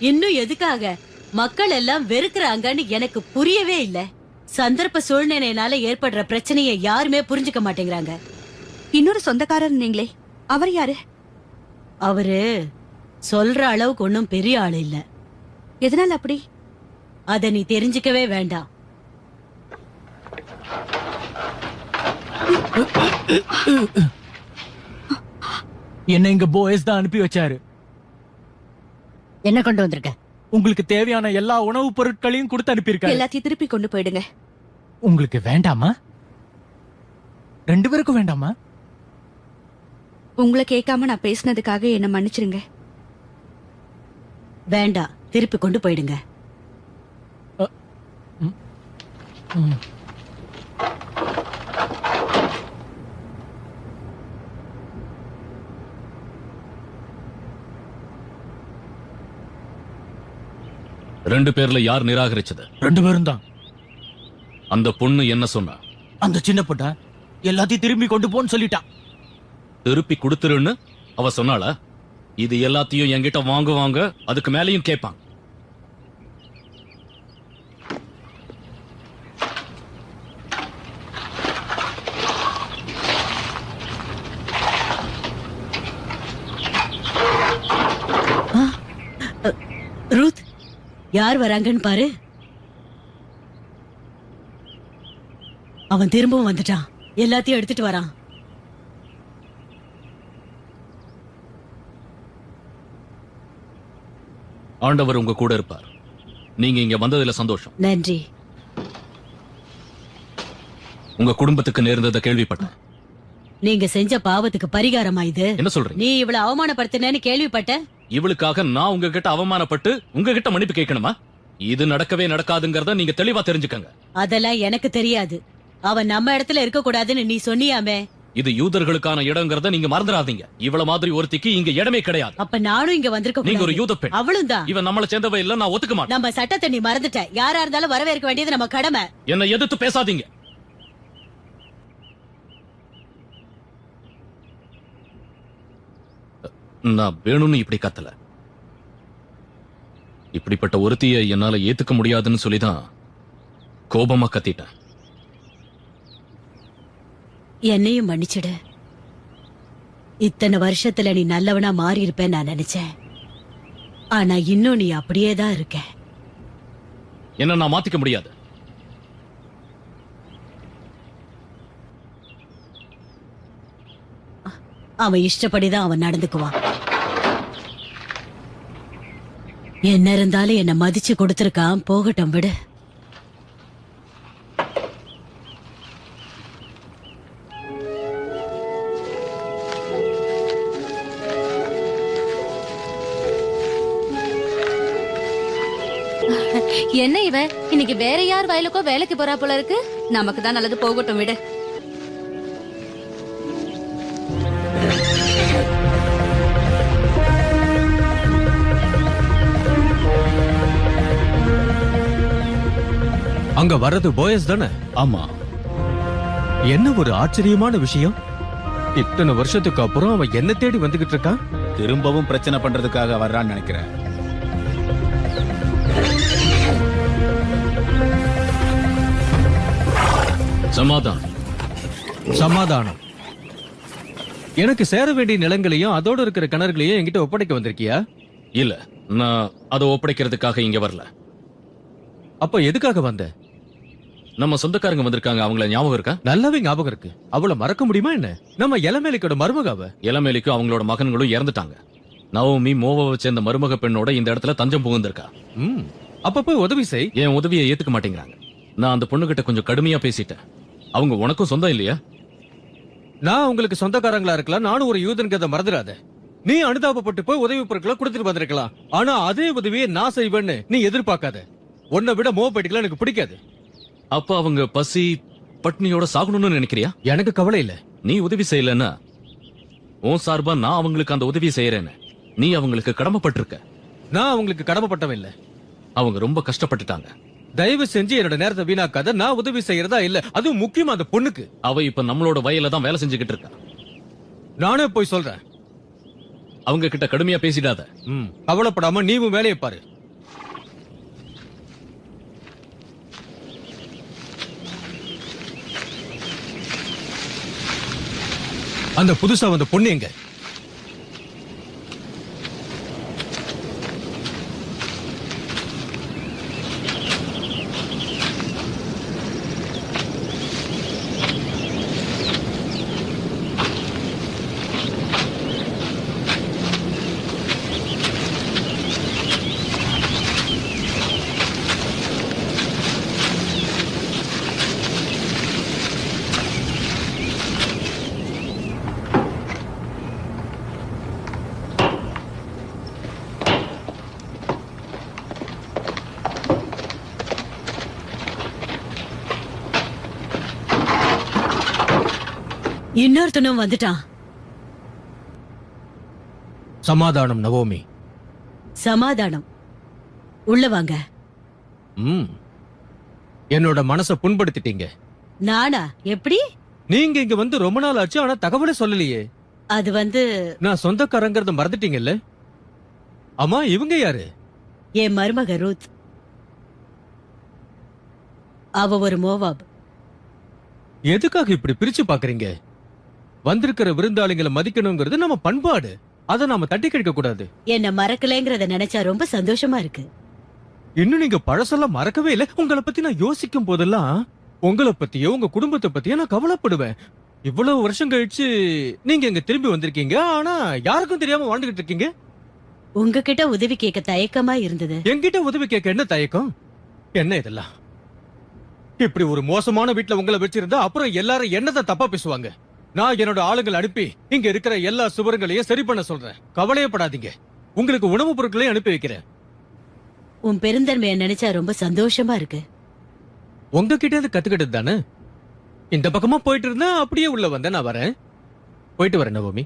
Speaker 11: இன்னும் எதுக்காக மக்கள் எல்லாம் வெறுக்கிறாங்கன்னு எனக்கு புரியவே இல்ல. சந்தர்ப்ப சூழ்நிலையினால ஏற்படுற பிரச்சனையை யாருமே புரிஞ்சுக்க மாட்டேங்கிறாங்க.
Speaker 9: இன்னொரு சொந்தக்காரர் நீங்களே, அவர் யாரு?
Speaker 11: அவரு சொல்ற அளவுக்கு ஒன்னும் பெரிய ஆளு இல்ல.
Speaker 9: எதனால அப்படி?
Speaker 11: அத நீ தெரிஞ்சுக்கவே வேண்டாம்.
Speaker 10: என்ன இங்க போயஸ் தான் அனுப்பி வச்சாரு.
Speaker 5: என்ன கொண்டு வந்திருக்க?
Speaker 10: உங்களுக்கு தேவையான எல்லா உணவுப் பொருட்களையும் கொடுத்து அனுப்பியிருக்காரு.
Speaker 9: எல்லாத்தையும் திருப்பி கொண்டு போயிடுங்க.
Speaker 10: உங்களுக்கு வேண்டாமா? 2 பேருக்கும் வேண்டாமா?
Speaker 9: உங்களை கேட்காம நான் பேசினதுக்காக என்ன மன்னிச்சிருங்க.
Speaker 11: வேண்டாம், திருப்பி கொண்டு போயிடுங்க.
Speaker 7: ரெண்டு பேர்ல யார் நிராகரிச்சது?
Speaker 10: 2 பேரும் தான்.
Speaker 7: அந்த பொண்ணு என்ன சொன்னா?
Speaker 10: அந்த சின்ன பொண்ணா எல்லாத்தையும் திரும்பி கொண்டு போன்னு சொல்லிட்டான்.
Speaker 7: திருப்பி கொடுத்துருன்னு அவ சொன்னாளா? இது எல்லாத்தையும் என்கிட்ட வாங்குவாங்க, அதுக்கு மேலையும் கேட்பாங்க.
Speaker 11: ரூத், யார் வராங்கன்னு பாரு. அவன் திரும்பவும் வந்துட்டான். எல்லாத்தையும் எடுத்துட்டு வரான்.
Speaker 7: ஆண்டவர் உங்க கூட இருப்பார். நீங்க இங்க வந்ததுல சந்தோஷம்.
Speaker 11: நன்றி.
Speaker 7: உங்க குடும்பத்துக்கு நேர்ந்ததை கேள்விப்பட்டேன்.
Speaker 11: நீங்க செஞ்ச பாவத்துக்கு பரிகாரமா இது?
Speaker 7: என்ன சொல்றீங்க?
Speaker 11: நீ இவளை அவமானப்படுத்தினேன்னு கேள்விப்பட்ட.
Speaker 7: இவளுக்காக நான் உங்ககிட்ட அவமானப்பட்டு உங்ககிட்ட மன்னிப்பு கேட்கணுமா? இது நடக்கவே நடக்காதுங்கறத நீங்க தெளிவா தெரிஞ்சுக்கங்க.
Speaker 11: அதெல்லாம் எனக்கு தெரியாது. அவன் நம்ம இடத்துல இருக்க கூடாதுன்னு நீ சொன்னியாமே.
Speaker 7: இது யூதர்களுக்கான இடம்ங்கறத நீங்க மறந்துடாதீங்க. இவள மாதிரி ஒருத்திக்கு இங்க இடமே கிடையாது.
Speaker 11: அப்ப நானும் இங்க வந்திருக்க
Speaker 7: நீங்க ஒரு
Speaker 11: கூடாது.
Speaker 7: யூத பெண்.
Speaker 11: அவளும் தான்.
Speaker 7: இவன் நம்மள சேர்ந்தவ இல்ல, நான் ஒத்துக்க மாட்டேன்.
Speaker 11: நம்ம சட்டத்தை நீ மறந்துட்ட. யாரா இருந்தாலும் வரவேற்க வேண்டியது நம்ம கடமை.
Speaker 7: என்னை எதிர்த்து பேசாதீங்க. நான் வேணும்னு இப்படி கத்தல. இப்படிப்பட்ட ஒருத்திய என்னால ஏத்துக்க முடியாதுன்னு சொல்லிதான் கோபமா கத்திட்டேன்.
Speaker 11: என்னையும் மன்னிச்சிடு. இத்தனை வருஷத்துல நீ நல்லவனா மாறி இருப்பேன்னு நான் நினைச்சேன். ஆனா இன்னும் நீ அப்படியே தான் இருக்க.
Speaker 7: என்ன நான் மாத்திக்க முடியாது.
Speaker 11: அவன் இஷ்டப்படிதான் அவன் நடந்துக்குவான். என்ன இருந்தாலும் என்ன மதிச்சு கொடுத்திருக்கான். போகட்டும், விடு.
Speaker 5: என்ன இவன் இன்னைக்கு வேற யார் வயலுக்கோ வேலைக்கு போறா போல இருக்கு.
Speaker 9: நமக்கு தான் நல்லது, போகட்டும், விடு.
Speaker 6: அங்க வர்றது போயஸ் தானே?
Speaker 7: ஆமா.
Speaker 6: என்ன ஒரு ஆச்சரியமான விஷயம். இத்தனை வருஷத்துக்கு அப்புறம் அவன் என்ன தேடி வந்துகிட்டு இருக்கான்.
Speaker 12: திரும்பவும் பிரச்சனை பண்றதுக்காக வர்றான்னு நினைக்கிறேன்.
Speaker 7: சமாதான்.
Speaker 6: சமாதானம். எனக்கு சேர வேண்டிய நிலங்களையும் அதோட இருக்கிற கிணறுகளையும் என்கிட்ட ஒப்படைக்க வந்திருக்கியா?
Speaker 7: இல்ல, நான் அதை ஒப்படைக்கிறதுக்காக இங்க வரல.
Speaker 6: அப்ப எதுக்காக வந்த?
Speaker 7: நம்ம சொந்தக்காரங்க வந்திருக்காங்க, அவங்கள ஞாபகம் இருக்கா?
Speaker 6: நல்லாவே ஞாபகம் இருக்கு. அவளை மறக்க முடியுமா என்ன? நம்ம இளமேலிக்கோட மருமகாவ.
Speaker 7: இளமேலிக்கும் அவங்களோட மகன்களும் இறந்துட்டாங்க. நவமி மோவாவை சேர்ந்த மருமக பெண்ணோட இந்த இடத்துல தஞ்சம் புகுந்திருக்கா.
Speaker 6: அப்ப போய் உதவி செய்.
Speaker 7: என் உதவியை ஏத்துக்க மாட்டேங்கிறாங்க. நான் அந்த பொண்ணுகிட்ட கொஞ்சம் கடுமையா பேசிட்டேன். அவங்க உனக்கும் சொந்தம் இல்லையா?
Speaker 6: நான் உங்களுக்கு சொந்தக்காரங்களா இருக்கலாம், நானும் ஒரு யூதன்கிறத மறந்துடாத. நீ அனுதாபப்பட்டு போய் உதவி பொருட்களை கொடுத்துட்டு வந்திருக்கலாம். ஆனா அதே உதவியை நான் செய்வேன்னு நீ எதிர்பார்க்காத. உன்னை விட மோபட்டிக்கலாம் எனக்கு பிடிக்காது.
Speaker 7: அப்ப அவங்க பசி பட்னியோட சாகணும்னு நினைக்கிறியா?
Speaker 6: எனக்கு கவலை இல்ல.
Speaker 7: நீ உதவி செய்யலன்னா உன் சார்பா நான் அவங்களுக்கு அந்த உதவி செய்யறேன்னு நீ அவங்களுக்கு கடமைப்பட்டிருக்க.
Speaker 6: நான் அவங்களுக்கு கடமைப்பட்டவன் இல்ல.
Speaker 7: அவங்க ரொம்ப கஷ்டப்பட்டுட்டாங்க.
Speaker 6: தயவு செஞ்சு என்னோட நேரத்தை வீணாக்காத. நான் உதவி செய்யறதா இல்ல, அதுவும் முக்கியமா அந்த பொண்ணுக்கு.
Speaker 7: அவ இப்ப நம்மளோட வயல தான் வேலை செஞ்சுக்கிட்டு இருக்கா.
Speaker 6: நானே போய் சொல்றேன்.
Speaker 7: அவங்க கிட்ட கடுமையா பேசிடாத.
Speaker 6: கவலைப்படாம நீவும் வேலையை பாரு. அந்த புதுசா வந்த பொண்ணு எங்க?
Speaker 11: இன்னொருத்தனும் வந்துட்டான்.
Speaker 6: சமாதானம் நவோமி.
Speaker 11: சமாதானம். உள்ள வாங்க.
Speaker 6: என்னோட மனசை புண்படுத்திட்டீங்க.
Speaker 11: நானா? எப்படி?
Speaker 6: நீங்க இங்க வந்து ரொம்ப நாள் ஆச்சு, ஆனா தகவலே சொல்லலையே.
Speaker 11: அது வந்து
Speaker 6: நான் சொந்தக்காரங்கிறத மறந்துட்டீங்கல்ல? அம்மா, இவங்க யாரு?
Speaker 11: என் மருமக ரூத். அவ ஒரு மோவாப்.
Speaker 6: எதுக்காக இப்படி பிரிச்சு பாக்குறீங்க? வந்திருக்கிற விருந்தாளிகளை மதிக்கணுங்கிறது நம்ம பண்பாடு. அதை நாம தட்டி கழிக்க கூடாது.
Speaker 11: என்ன மறக்கலைங்கிறத நினைச்சா ரொம்ப சந்தோஷமா இருக்கு.
Speaker 6: இன்னும் நீங்க பழசெல்லாம் மறக்கவே இல்ல. உங்களை பத்தி நான் யோசிக்கும் போதெல்லாம் உங்களை பத்தியோ உங்க குடும்பத்தை பத்தியோ நான் கவலைப்படுவேன். இவ்வளவு வருஷம் கழிச்சு நீங்க இங்க திரும்பி வந்திருக்கீங்க, ஆனா யாருக்கும் தெரியாம வாழ்ந்துகிட்டு இருக்கீங்க.
Speaker 11: உங்ககிட்ட உதவி கேட்க தயக்கமா இருந்தது.
Speaker 6: என்கிட்ட உதவி கேட்க என்ன தயக்கம்? என்ன இதெல்லாம்? இப்படி ஒரு மோசமான வீட்டுல உங்களை வச்சிருந்தா அப்புறம் எல்லாரும் என்னதான் தப்பா பேசுவாங்க. நான் என்னோட ஆளுங்களை அனுப்பி இங்க இருக்கிற எல்லா சுவர்களையும் சரி பண்ண சொல்றேன். கவலையப்படாதீங்க. உங்களுக்கு உணவுப் பொருட்களையும் அனுப்பி வைக்கிறேன்.
Speaker 11: உன் பெருந்தன்மையை நினைச்சா ரொம்ப சந்தோஷமா இருக்கு.
Speaker 6: உங்ககிட்ட இருந்து கத்துக்கிட்டது தானே. இந்த பக்கமா போயிட்டு இருந்தா அப்படியே உள்ள வந்த. நான் வரேன். போயிட்டு வரேன் நவோமி,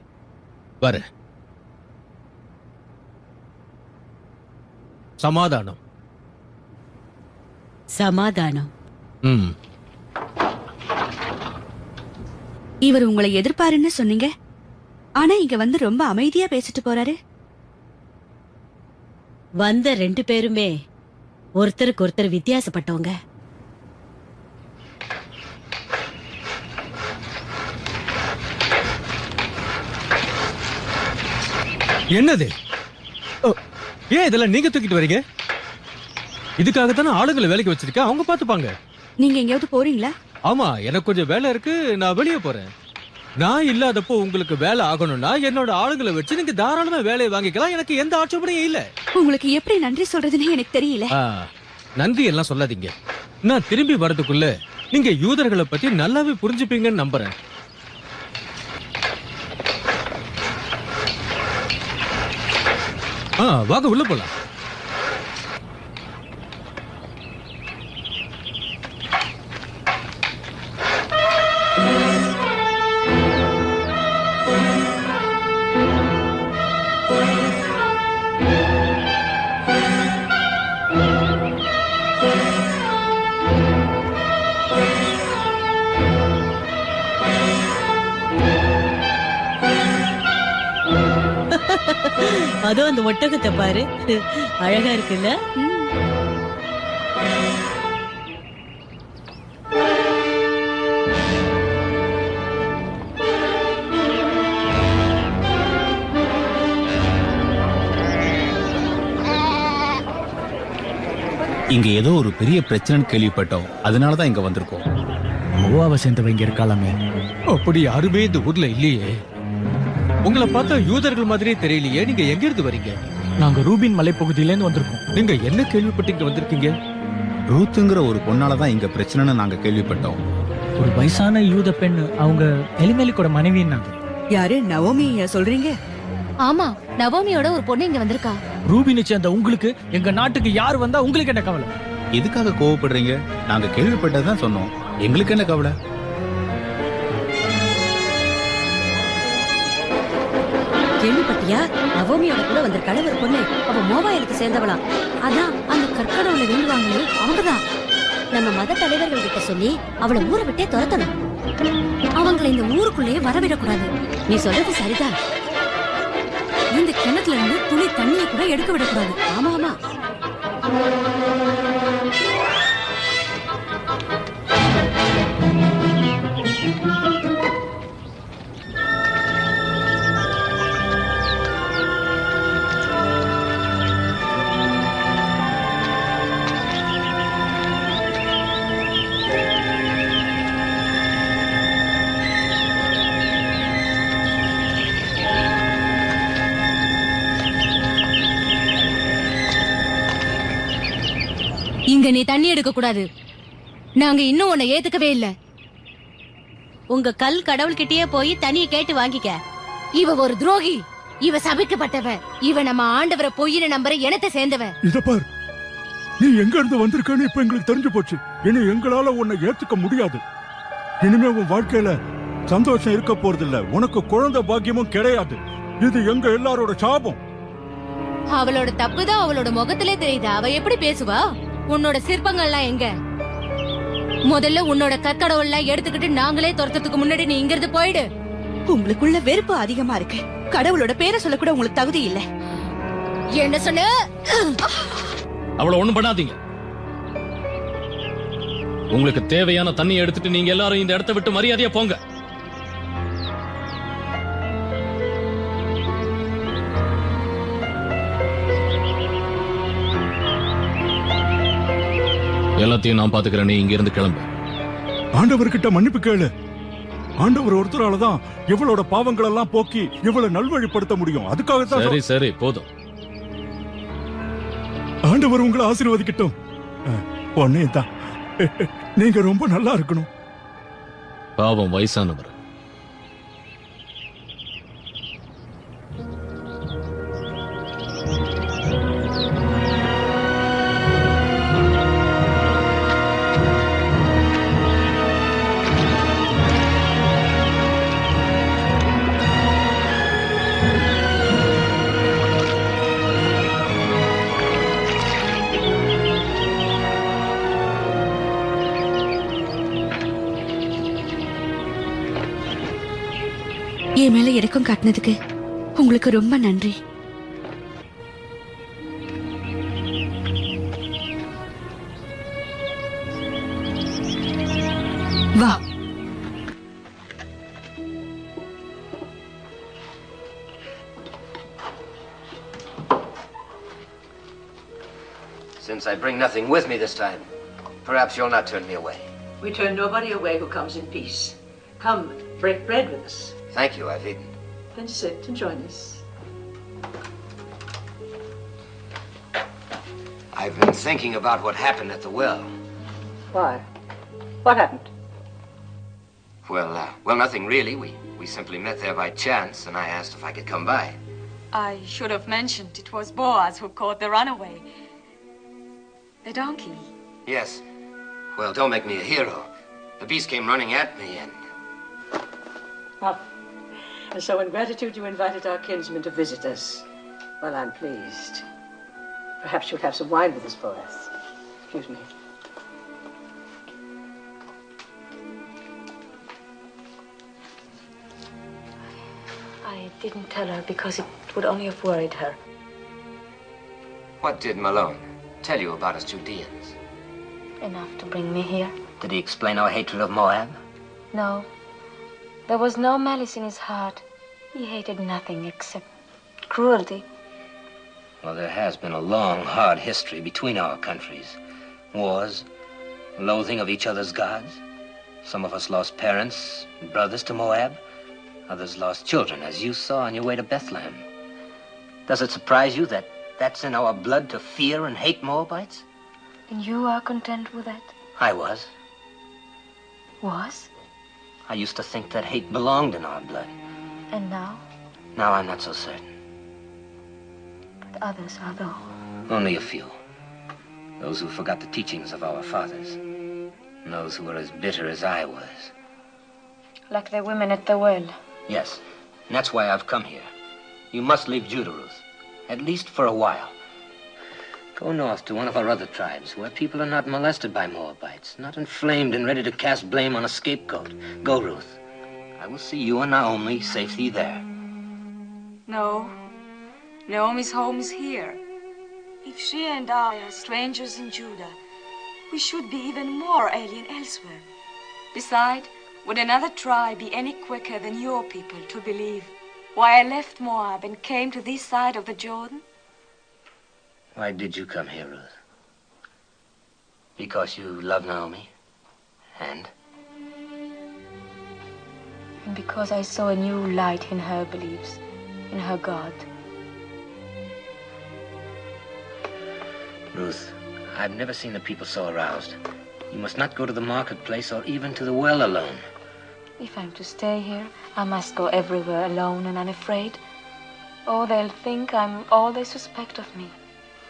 Speaker 6: வரேன். சமாதானம்.
Speaker 11: சமாதானம்.
Speaker 9: இவர் உங்களை எதிர்பாருன்னு சொன்னீங்க, ஆனா இங்க வந்து ரொம்ப அமைதியா பேசிட்டு போறாரு.
Speaker 11: வந்த 2 பேருமே ஒருத்தருக்கு ஒருத்தர் வித்தியாசப்பட்டவங்க.
Speaker 6: என்னது? ஏன் இதெல்லாம் நீங்க தூக்கிட்டு வரீங்க? இதுக்காகத்தானே ஆளுங்களை வேலைக்கு வச்சிருக்கேன், அவங்க பாத்துப்பாங்க.
Speaker 9: நீங்க எங்கேயாவது போறீங்களா?
Speaker 6: ஆமா, எனக்கு கொஞ்சம் வேலை இருக்கு, நான் வெளியே போறேன். நான் இல்லாதப்போ உங்களுக்கு வேலை ஆகணும்னா என்னோட ஆளுங்களை வச்சு நீங்க தாராளமா வேலையை வாங்கிக்கலாம். எனக்கு எந்த ஆட்சேபனையும் இல்ல.
Speaker 9: உங்களுக்கு எப்படி நன்றி சொல்றதுன்னு எனக்கு தெரியல.
Speaker 6: நன்றி எல்லாம் சொல்லாதீங்க. நான் திரும்பி வரதுக்குள்ள நீங்க யூதர்களை பத்தி நல்லாவே புரிஞ்சுப்பீங்கன்னு நம்புறேன். வாங்க உள்ள போலாம்.
Speaker 11: அதோ அந்த ஒட்டகத்தை பாரு, அழகா இருக்குல்ல?
Speaker 12: இங்க ஏதோ ஒரு பெரிய பிரச்சனைன்னு கேள்விப்பட்டோம், அதனாலதான் இங்க வந்திருக்கோம்.
Speaker 10: கோவாவை சேர்ந்தவங்க இருக்காளாமே. அப்படி யாருமே இந்த ஊர்ல இல்லையே. உங்களை பார்த்தா யூதர்கள் மாதிரியே தெரியலையே. நீங்க எங்க இருந்து வரீங்க?
Speaker 13: நாங்க ரூபின் மலைப்பகுதியில இருந்து வந்திருக்கோம்.
Speaker 10: நீங்க என்ன கேள்விப்பட்டு இங்க வந்திருக்கீங்க?
Speaker 12: ரூத்துங்கிற ஒரு பொண்ணாலதான் இங்க பிரச்சனைன்னு நாங்க கேள்விப்பட்டோம்.
Speaker 13: ஒரு வயசான யூத பெண், அவங்க எலிமெலிக்கோட மனைவின்னாங்க.
Speaker 14: யாரு? நவோமியா சொல்றீங்க?
Speaker 5: ஆமா, நவோமியோட ஒரு பொண்ணு இங்க வந்திருக்கா.
Speaker 13: ரூபினை சேர்ந்த உங்களுக்கு எங்க நாட்டுக்கு யார் வந்தா உங்களுக்கு என்ன கவலை?
Speaker 12: எதுக்காக கோவப்படுறீங்க? நாங்க கேள்விப்பட்டதான் சொன்னோம், எங்களுக்கு என்ன கவலை?
Speaker 11: கேள்விப்பட்டியா? நவோமியோட கூட வந்திருக்காள ஒரு பொண்ணு. அவ மோவாயிலுக்கு சேர்ந்தவளாம். அதான் அந்த கற்கடவுளை வேண்டுவாங்களே அவங்கதான். நம்ம மத தலைவர்கள் கிட்ட சொல்லி அவளை ஊரை விட்டே துரத்தணும். அவங்களை இந்த ஊருக்குள்ளேயே வரவிடக்கூடாது. நீ சொல்றது சரிதான். இந்த கிணத்துல இருந்து துளி தண்ணியை கூட எடுக்க விடக்கூடாது. ஆமா ஆமா.
Speaker 5: இங்க நீ தண்ணி எடுக்க கூடாது. நாங்க இன்னும் உன்னை ஏத்துக்கவே இல்ல.
Speaker 11: உங்க கல் கடவுள்கிட்டயே போய் தண்ணியை கேட்டு வாங்கிக்க.
Speaker 5: இவ ஒரு துரோகி. இவ சபிக்கப்பட்டவ. இவ நம்ம ஆண்டவரை பொய்யின நம்பரை இனத்தை சேர்ந்தவ.
Speaker 15: இத பார், நீ எங்க இருந்து வந்திருக்கன்னு இப்ப எங்களுக்கு தெரிஞ்சு போச்சு. இனி எங்களால உன்னை ஏத்துக்க முடியாது. இனிமே உன் வாழ்க்கையில சந்தோஷம் இருக்க போறதில்ல. உனக்கு குழந்தை பாக்கியமும் கிடையாது. இது எங்க எல்லாரோட சாபம்.
Speaker 5: அவளோட தப்புதான் அவளோட முகத்திலே தெரியுது. அவ எப்படி பேசுவா? உன்னோட சிற்பங்கள்லாம் எங்க? முதல்ல உன்னோட கற்கடவுள்லாம் எடுத்துக்கிட்டு நாங்களே துரத்துறதுக்கு முன்னாடி நீ இங்கிருந்து போயிடு.
Speaker 14: உங்களுக்குள்ள வெறுப்பு அதிகமா இருக்கு. கடவுளோட பேரை சொல்ல கூட உங்களுக்கு தகுதி இல்ல.
Speaker 5: என்ன சொன்ன?
Speaker 7: அவளை ஒண்ணும் பண்ணாதீங்க. உங்களுக்கு தேவையான தண்ணியை எடுத்துட்டு நீங்க எல்லாரும் இந்த இடத்தை விட்டு மரியாதையா போங்க. எல்லாத்தையும் நான் பாத்துக்கிறேன். நீ இங்க இருந்து கிளம்பு.
Speaker 15: ஆண்டவர்கிட்ட மன்னிப்பு கேளு. ஆண்டவர் ஒருத்தராலதான் இவளோட பாவங்கள் எல்லாம் போக்கி இவளை நல்வழிப்படுத்த முடியும். அதுக்காக தான்.
Speaker 7: சரி சரி போதும்.
Speaker 15: ஆண்டவர் உங்களை ஆசீர்வதிக்கட்டும். பொண்ணே தான், நீங்க ரொம்ப நல்லா இருக்கணும்.
Speaker 7: பாவம் வயசானவர்.
Speaker 4: என் மேல இறக்கம் காட்டினதுக்கு உங்களுக்கு ரொம்ப நன்றி. வா.
Speaker 16: Since I bring nothing with me this time, perhaps you'll not turn me away.
Speaker 17: We turn nobody away who comes in peace. Come, break bread with us.
Speaker 16: Thank you, I've eaten.
Speaker 17: Then sit and join us.
Speaker 16: I've been thinking about what happened at the well.
Speaker 17: Why? What happened?
Speaker 16: Well, nothing really. We simply met there by chance, and I asked if I could come by.
Speaker 18: I should have mentioned it was Boaz who caught the runaway. The donkey.
Speaker 16: Yes. Well, don't make me a hero. The beast came running at me and...
Speaker 17: Oh. And so in gratitude you invited our kinsman to visit us. Well, I'm pleased. Perhaps you'll have some wine with us, Boaz. Excuse me. I didn't tell her because it would only have worried her.
Speaker 16: What did Malone tell you about us Judeans?
Speaker 18: Enough to bring me here.
Speaker 16: Did he explain our hatred of Moab?
Speaker 18: No. There was no malice in his heart. He hated nothing except cruelty.
Speaker 16: Well, there has been a long, hard history between our countries. wars, loathing of each other's gods. Some of us lost parents and brothers to Moab. Others lost children, as you saw on your way to Bethlehem. Does it surprise you that that's in our blood to fear and hate Moabites?
Speaker 18: And you are content with that?
Speaker 16: I was.
Speaker 18: Was?
Speaker 16: I used to think that hate belonged in our blood.
Speaker 18: And now?
Speaker 16: Now I'm not so certain.
Speaker 18: But others are though.
Speaker 16: Only a few. Those who forgot the teachings of our fathers. And those who were as bitter as I was.
Speaker 18: Like the women at the well.
Speaker 16: Yes, and that's why I've come here. You must leave Judah, Ruth. At least for a while. Go north to one of our other tribes, where people are not molested by Moabites, not inflamed and ready to cast blame on a scapegoat. Go, Ruth. I will see you and Naomi safely there.
Speaker 18: No. Naomi's home is here. If she and I are strangers in Judah, we should be even more alien elsewhere. Besides, would another tribe be any quicker than your people to believe why I left Moab and came to this side of the Jordan?
Speaker 16: Why did you come here, Ruth? Because you love Naomi? And
Speaker 18: because I saw a new light in her beliefs, in her God.
Speaker 16: Ruth, I've never seen the people so aroused. You must not go to the marketplace or even to the well alone.
Speaker 18: If I'm to stay here, I must go everywhere alone and unafraid. Oh, they'll think I'm all they suspect of me.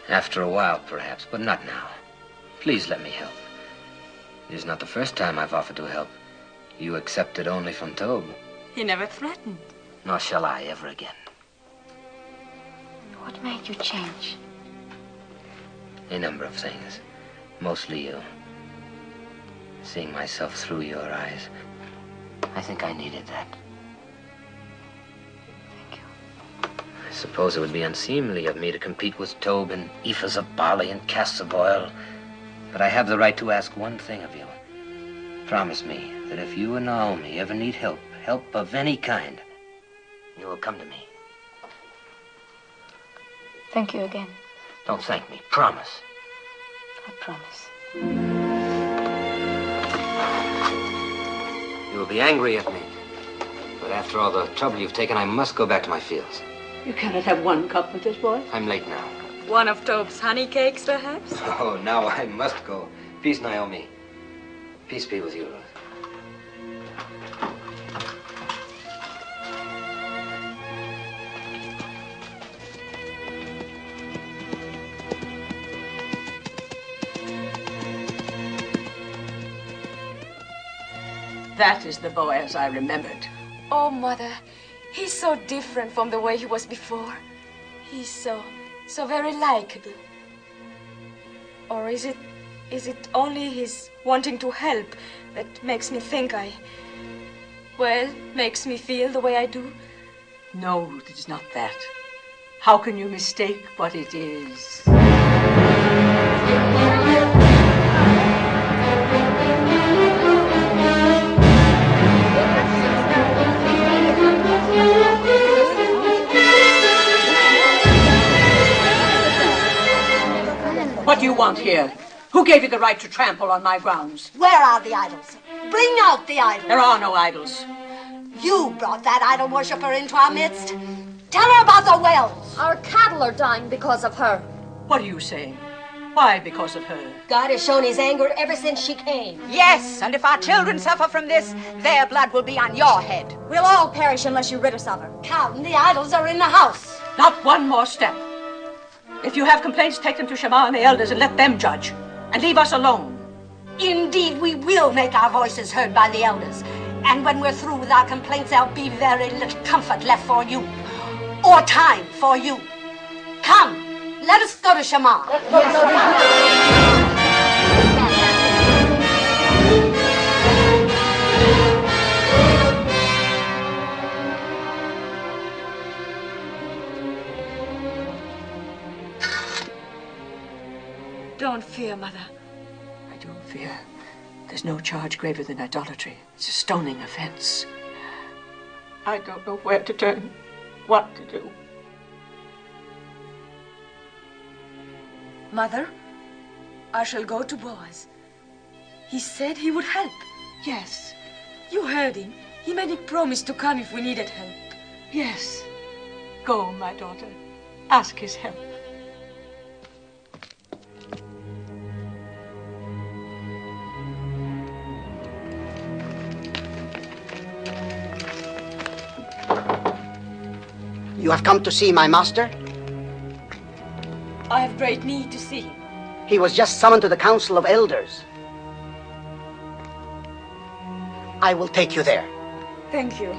Speaker 16: After a while, perhaps, but not now. Please let me help. It is not the first time I've offered to help. You accepted only from Tob.
Speaker 18: He never threatened.
Speaker 16: Nor shall I ever again.
Speaker 18: What made you change?
Speaker 16: A number of things. Mostly you. Seeing myself through your eyes. I think I needed that.
Speaker 18: Thank you.
Speaker 16: I suppose it would be unseemly of me to compete with Tob in ephahs of barley and casks of oil. But I have the right to ask one thing of you. Promise me that if you and Naomi ever need help of any kind, you will come to me.
Speaker 18: Thank you again.
Speaker 16: Don't thank me. Promise.
Speaker 18: I promise.
Speaker 16: You will be angry at me. But after all the trouble you've taken, I must go back to my fields.
Speaker 17: You cannot have one cup with this boy.
Speaker 16: I'm late now.
Speaker 18: One of Tob's honey cakes, perhaps?
Speaker 16: Oh, now I must go. Peace, Naomi. Peace be with you, Ruth.
Speaker 17: That is the Boaz I remembered.
Speaker 18: Oh, Mother, he's so different from the way he was before. He's so very likable. Or is it only his wanting to help that makes me think makes me feel the way I do?
Speaker 17: No, Ruth, it is not that. How can you mistake what it is? What do you want here? Who gave you the right to trample on my grounds?
Speaker 19: Where are the idols? Bring out the idols.
Speaker 17: There are no idols.
Speaker 19: You brought that idol worshiper into our midst. Tell her about the wells.
Speaker 20: Our cattle are dying because of her.
Speaker 17: What are you saying? Why because of her?
Speaker 19: God has shown his anger ever since she came.
Speaker 14: Yes, and if our children suffer from this, their blood will be on your head.
Speaker 20: We'll all perish unless you rid us of her.
Speaker 19: Come, the idols are in the house.
Speaker 17: Not one more step. If you have complaints, take them to Shammah and the elders and let them judge. And leave us alone.
Speaker 19: Indeed, we will make our voices heard by the elders. And when we're through with our complaints, there'll be very little comfort left for you. Or time for you. Come, let us go to Shammah.
Speaker 18: Don't fear, Mother.
Speaker 17: I don't fear. There's no charge graver than idolatry. It's a stoning offense. I don't know where to turn, what to do.
Speaker 18: Mother, I shall go to Boaz. He said he would help. Yes. You heard him. He made a promise to come if we needed help. Yes. Go, my daughter. Ask his help.
Speaker 21: You have come to see my master?
Speaker 18: I have great need to see him.
Speaker 21: He was just summoned to the Council of Elders. I will take you there.
Speaker 18: Thank you.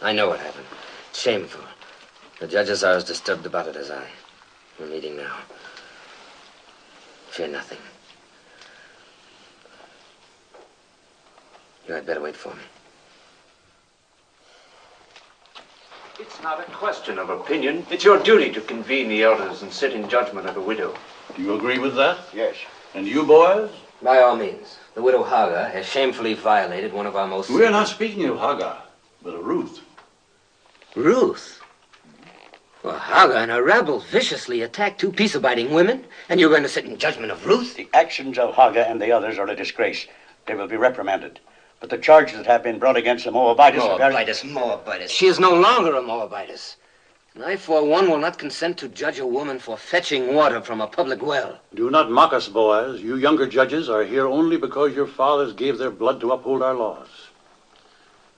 Speaker 16: I know what happened. Shameful. The judges are as disturbed about it as I. We're meeting now. Fear nothing. You had better wait for me.
Speaker 22: It's not a question of opinion. It's your duty to convene the elders and sit in judgment of the widow.
Speaker 23: Do you agree with that? Yes. And you, Boaz?
Speaker 16: By all means. The widow Hagar has shamefully violated one of our most...
Speaker 23: We're not speaking of Hagar, but of Ruth.
Speaker 16: Ruth? Well, Hagar and her rabble viciously attacked two peace-abiding women, and you're going to sit in judgment of Ruth?
Speaker 23: The actions of Hagar and the others are a disgrace. They will be reprimanded. But the charges that have been brought against the Moabitess...
Speaker 16: Moabitess. She is no longer a Moabitess. And I, for one, will not consent to judge a woman for fetching water from a public well.
Speaker 23: Do not mock us, Boaz. You younger judges are here only because your fathers gave their blood to uphold our laws.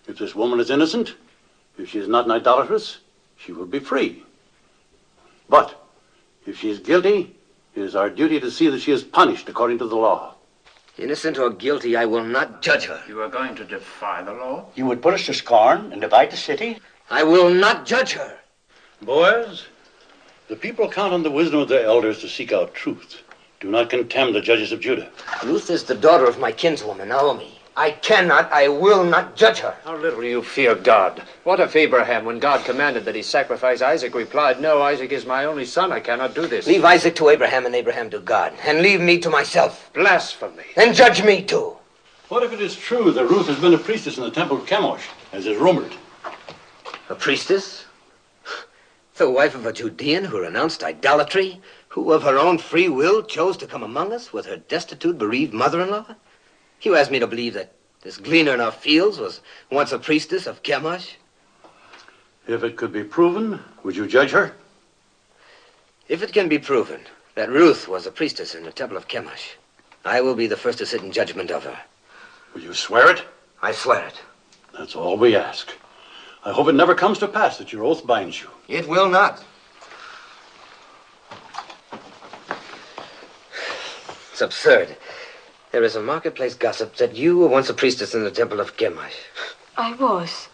Speaker 23: If this woman is innocent, if she is not an idolatress, she will be free. But if she is guilty, it is our duty to see that she is punished according to the law.
Speaker 16: Innocent or guilty, I will not judge her.
Speaker 22: You are going to defy the law?
Speaker 23: You would put us to scorn and divide the city?
Speaker 16: I will not judge her.
Speaker 23: Boaz, the people count on the wisdom of their elders to seek out truth. Do not contemn the judges of Judah.
Speaker 16: Ruth is the daughter of my kinswoman, Naomi. I will not judge her.
Speaker 22: How little you fear God. What if Abraham, when God commanded that he sacrifice Isaac, replied, "No, Isaac is my only son. I cannot do this."
Speaker 16: Leave Isaac to Abraham and Abraham to God, and leave me to myself.
Speaker 22: Blasphemy.
Speaker 16: And judge me too.
Speaker 23: What if it is true that Ruth has been a priestess in the temple of Chemosh, as is rumored?
Speaker 16: A priestess? The wife of a Judean who renounced idolatry, who of her own free will chose to come among us with her destitute, bereaved mother-in-law? You ask me to believe that this gleaner in our fields was once a priestess of Chemosh?
Speaker 23: If it could be proven, would you judge her?
Speaker 16: If it can be proven that Ruth was a priestess in the temple of Chemosh, I will be the first to sit in judgment of her.
Speaker 23: Will you swear it?
Speaker 16: I swear it.
Speaker 23: That's all we ask. I hope it never comes to pass that your oath binds you.
Speaker 16: It will not. It's absurd. There is a marketplace gossip that you were once a priestess in the temple of Chemosh.
Speaker 18: I was.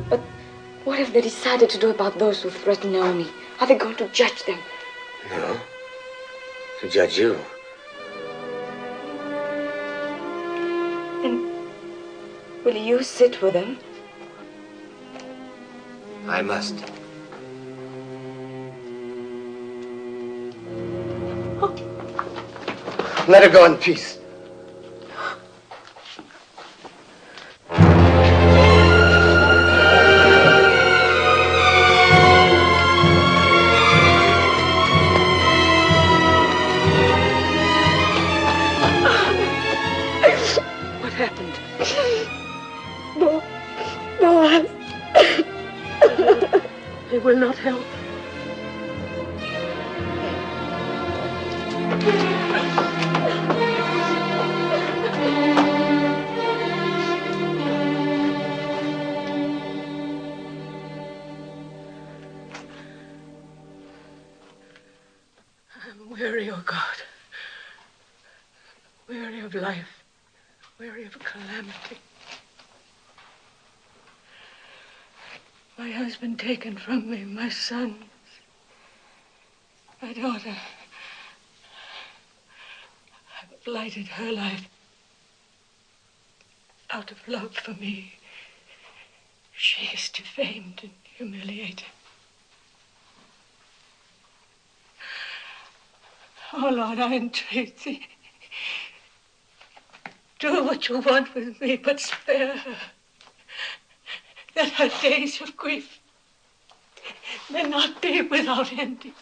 Speaker 18: But what have they decided to do about those who threaten Naomi? Are they going to judge them?
Speaker 16: No. To judge you.
Speaker 18: And will you sit with them?
Speaker 16: I must. Let her go in peace.
Speaker 18: What happened? Boaz. They will not help. I'm weary, oh God. Weary of life. Weary of calamity. My husband taken from me, my sons.
Speaker 17: My daughter. I've blighted her life. Out of love for me, she is defamed and humiliated. Oh, Lord, I entreat thee. Do what you want with me, but spare her. That her days of grief may not be without ending.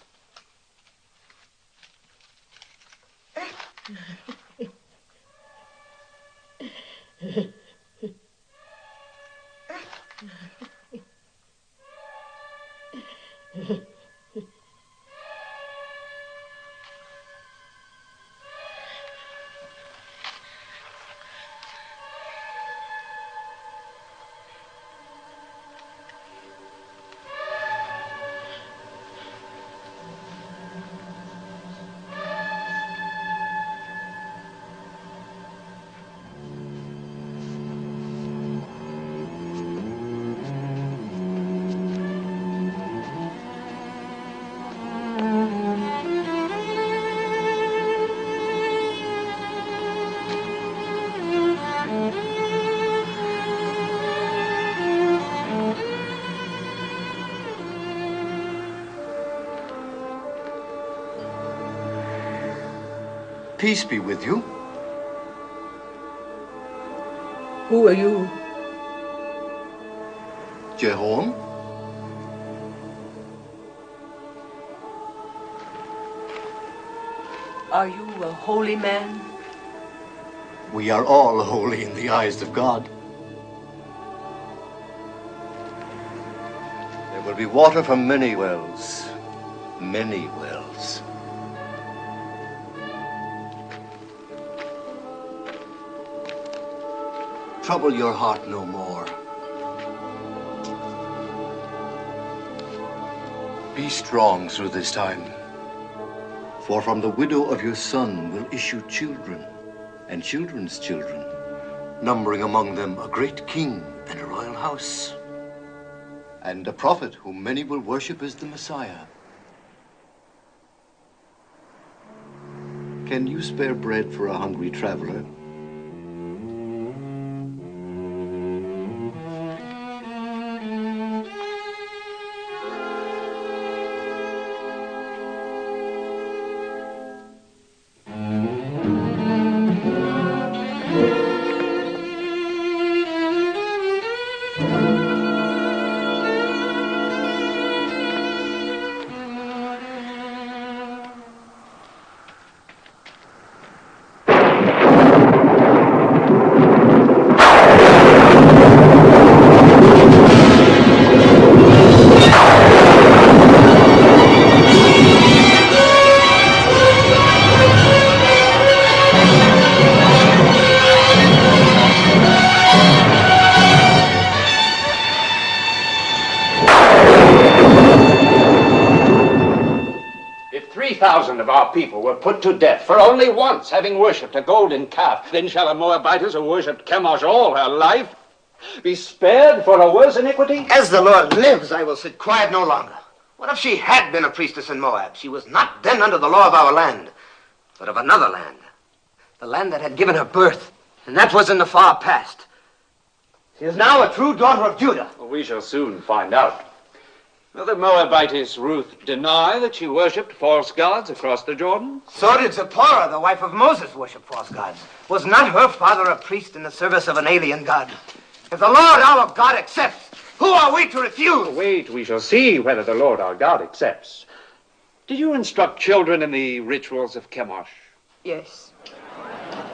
Speaker 2: Peace be with you.
Speaker 17: Who are you?
Speaker 2: Jehom?
Speaker 17: Are you a holy man?
Speaker 2: We are all holy in the eyes of God. There will be water from many wells. Many wells. Trouble your heart no more. Be strong through this time. For from the widow of your son will issue children, and children's children, numbering among them a great king and a royal house, and a prophet whom many will worship as the Messiah. Can you spare bread for a hungry traveler?
Speaker 22: Of our people were put to death for only once having worshipped a golden calf. Then shall a Moabitess who worshipped Chemosh all her life be spared for a worse iniquity?
Speaker 21: As the Lord lives, I will sit quiet no longer. What if she had been a priestess in Moab? She was not then under the law of our land, but of another land. The land that had given her birth, and that was in the far past. She is now a true daughter of Judah.
Speaker 22: Well, we shall soon find out. Will the Moabitess Ruth deny that she worshipped false gods across the Jordan?
Speaker 21: So did Zipporah, the wife of Moses, worship false gods. Was not her father a priest in the service of an alien god? If the Lord our God accepts, who are we to refuse?
Speaker 22: Wait, we shall see whether the Lord our God accepts. Did you instruct children in the rituals of Chemosh?
Speaker 17: Yes.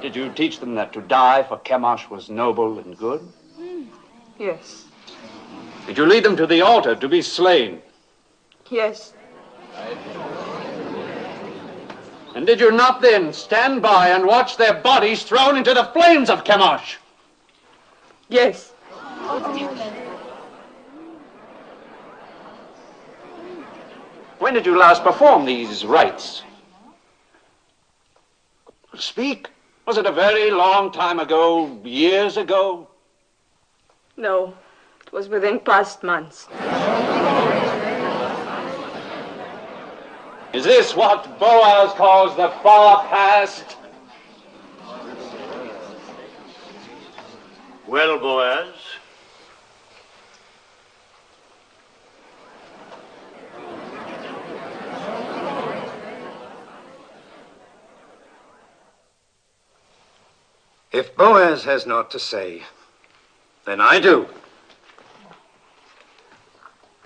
Speaker 22: Did you teach them that to die for Chemosh was noble and good?
Speaker 17: Yes.
Speaker 22: Did you lead them to the altar to be slain?
Speaker 17: Yes.
Speaker 22: And did you not then stand by and watch their bodies thrown into the flames of Chemosh?
Speaker 17: Yes.
Speaker 22: When did you last perform these rites? Speak. Was it a very long time ago, years ago?
Speaker 17: No, it was within past months.
Speaker 22: Is this what Boaz calls the far past?
Speaker 23: Well, Boaz,
Speaker 21: If Boaz has naught to say, then I do.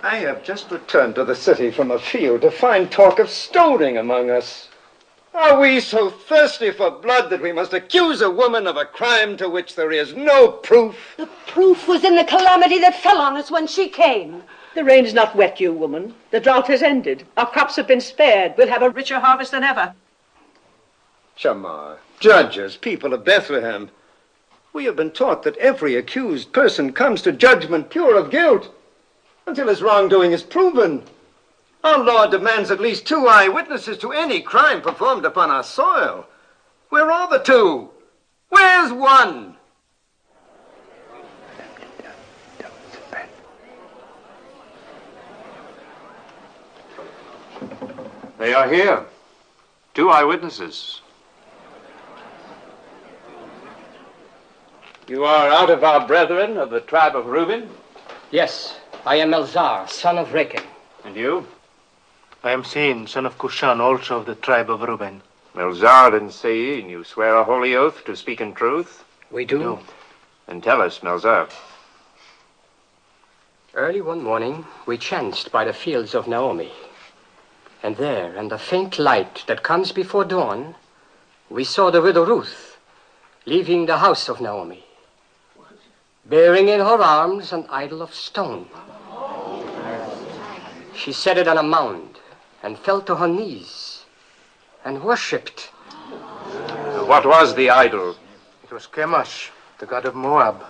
Speaker 21: I have just returned to the city from a field to find talk of stoning among us. Are we so thirsty for blood that we must accuse a woman of a crime to which there is no proof?
Speaker 19: The proof was in the calamity that fell on us when she came.
Speaker 17: The rain is not wet, you woman. The drought has ended. Our crops have been spared. We'll have a richer harvest than ever.
Speaker 21: Shamar, judges, people of Bethlehem, we have been taught that every accused person comes to judgment pure of guilt until his wrongdoing is proven. Our law demands at least 2 eyewitnesses to any crime performed upon our soil. Where are the 2? Where's 1?
Speaker 22: They are here. 2 eyewitnesses. You are out of our brethren of the tribe of Reuben?
Speaker 16: Yes, I am Elzar, son of Rechel.
Speaker 22: And you?
Speaker 1: I am Sein, son of Kushan, also of the tribe of Reuben.
Speaker 22: Melzar and Sein, you swear a holy oath to speak in truth?
Speaker 16: We do. No.
Speaker 22: Then tell us, Melzar.
Speaker 16: Early one morning, we chanced by the fields of Naomi. And there, in the faint light that comes before dawn, we saw the widow Ruth leaving the house of Naomi, bearing in her arms an idol of stone. She set it on a mound and fell to her knees and worshipped.
Speaker 22: What was the idol?
Speaker 1: It was Chemosh, the god of Moab.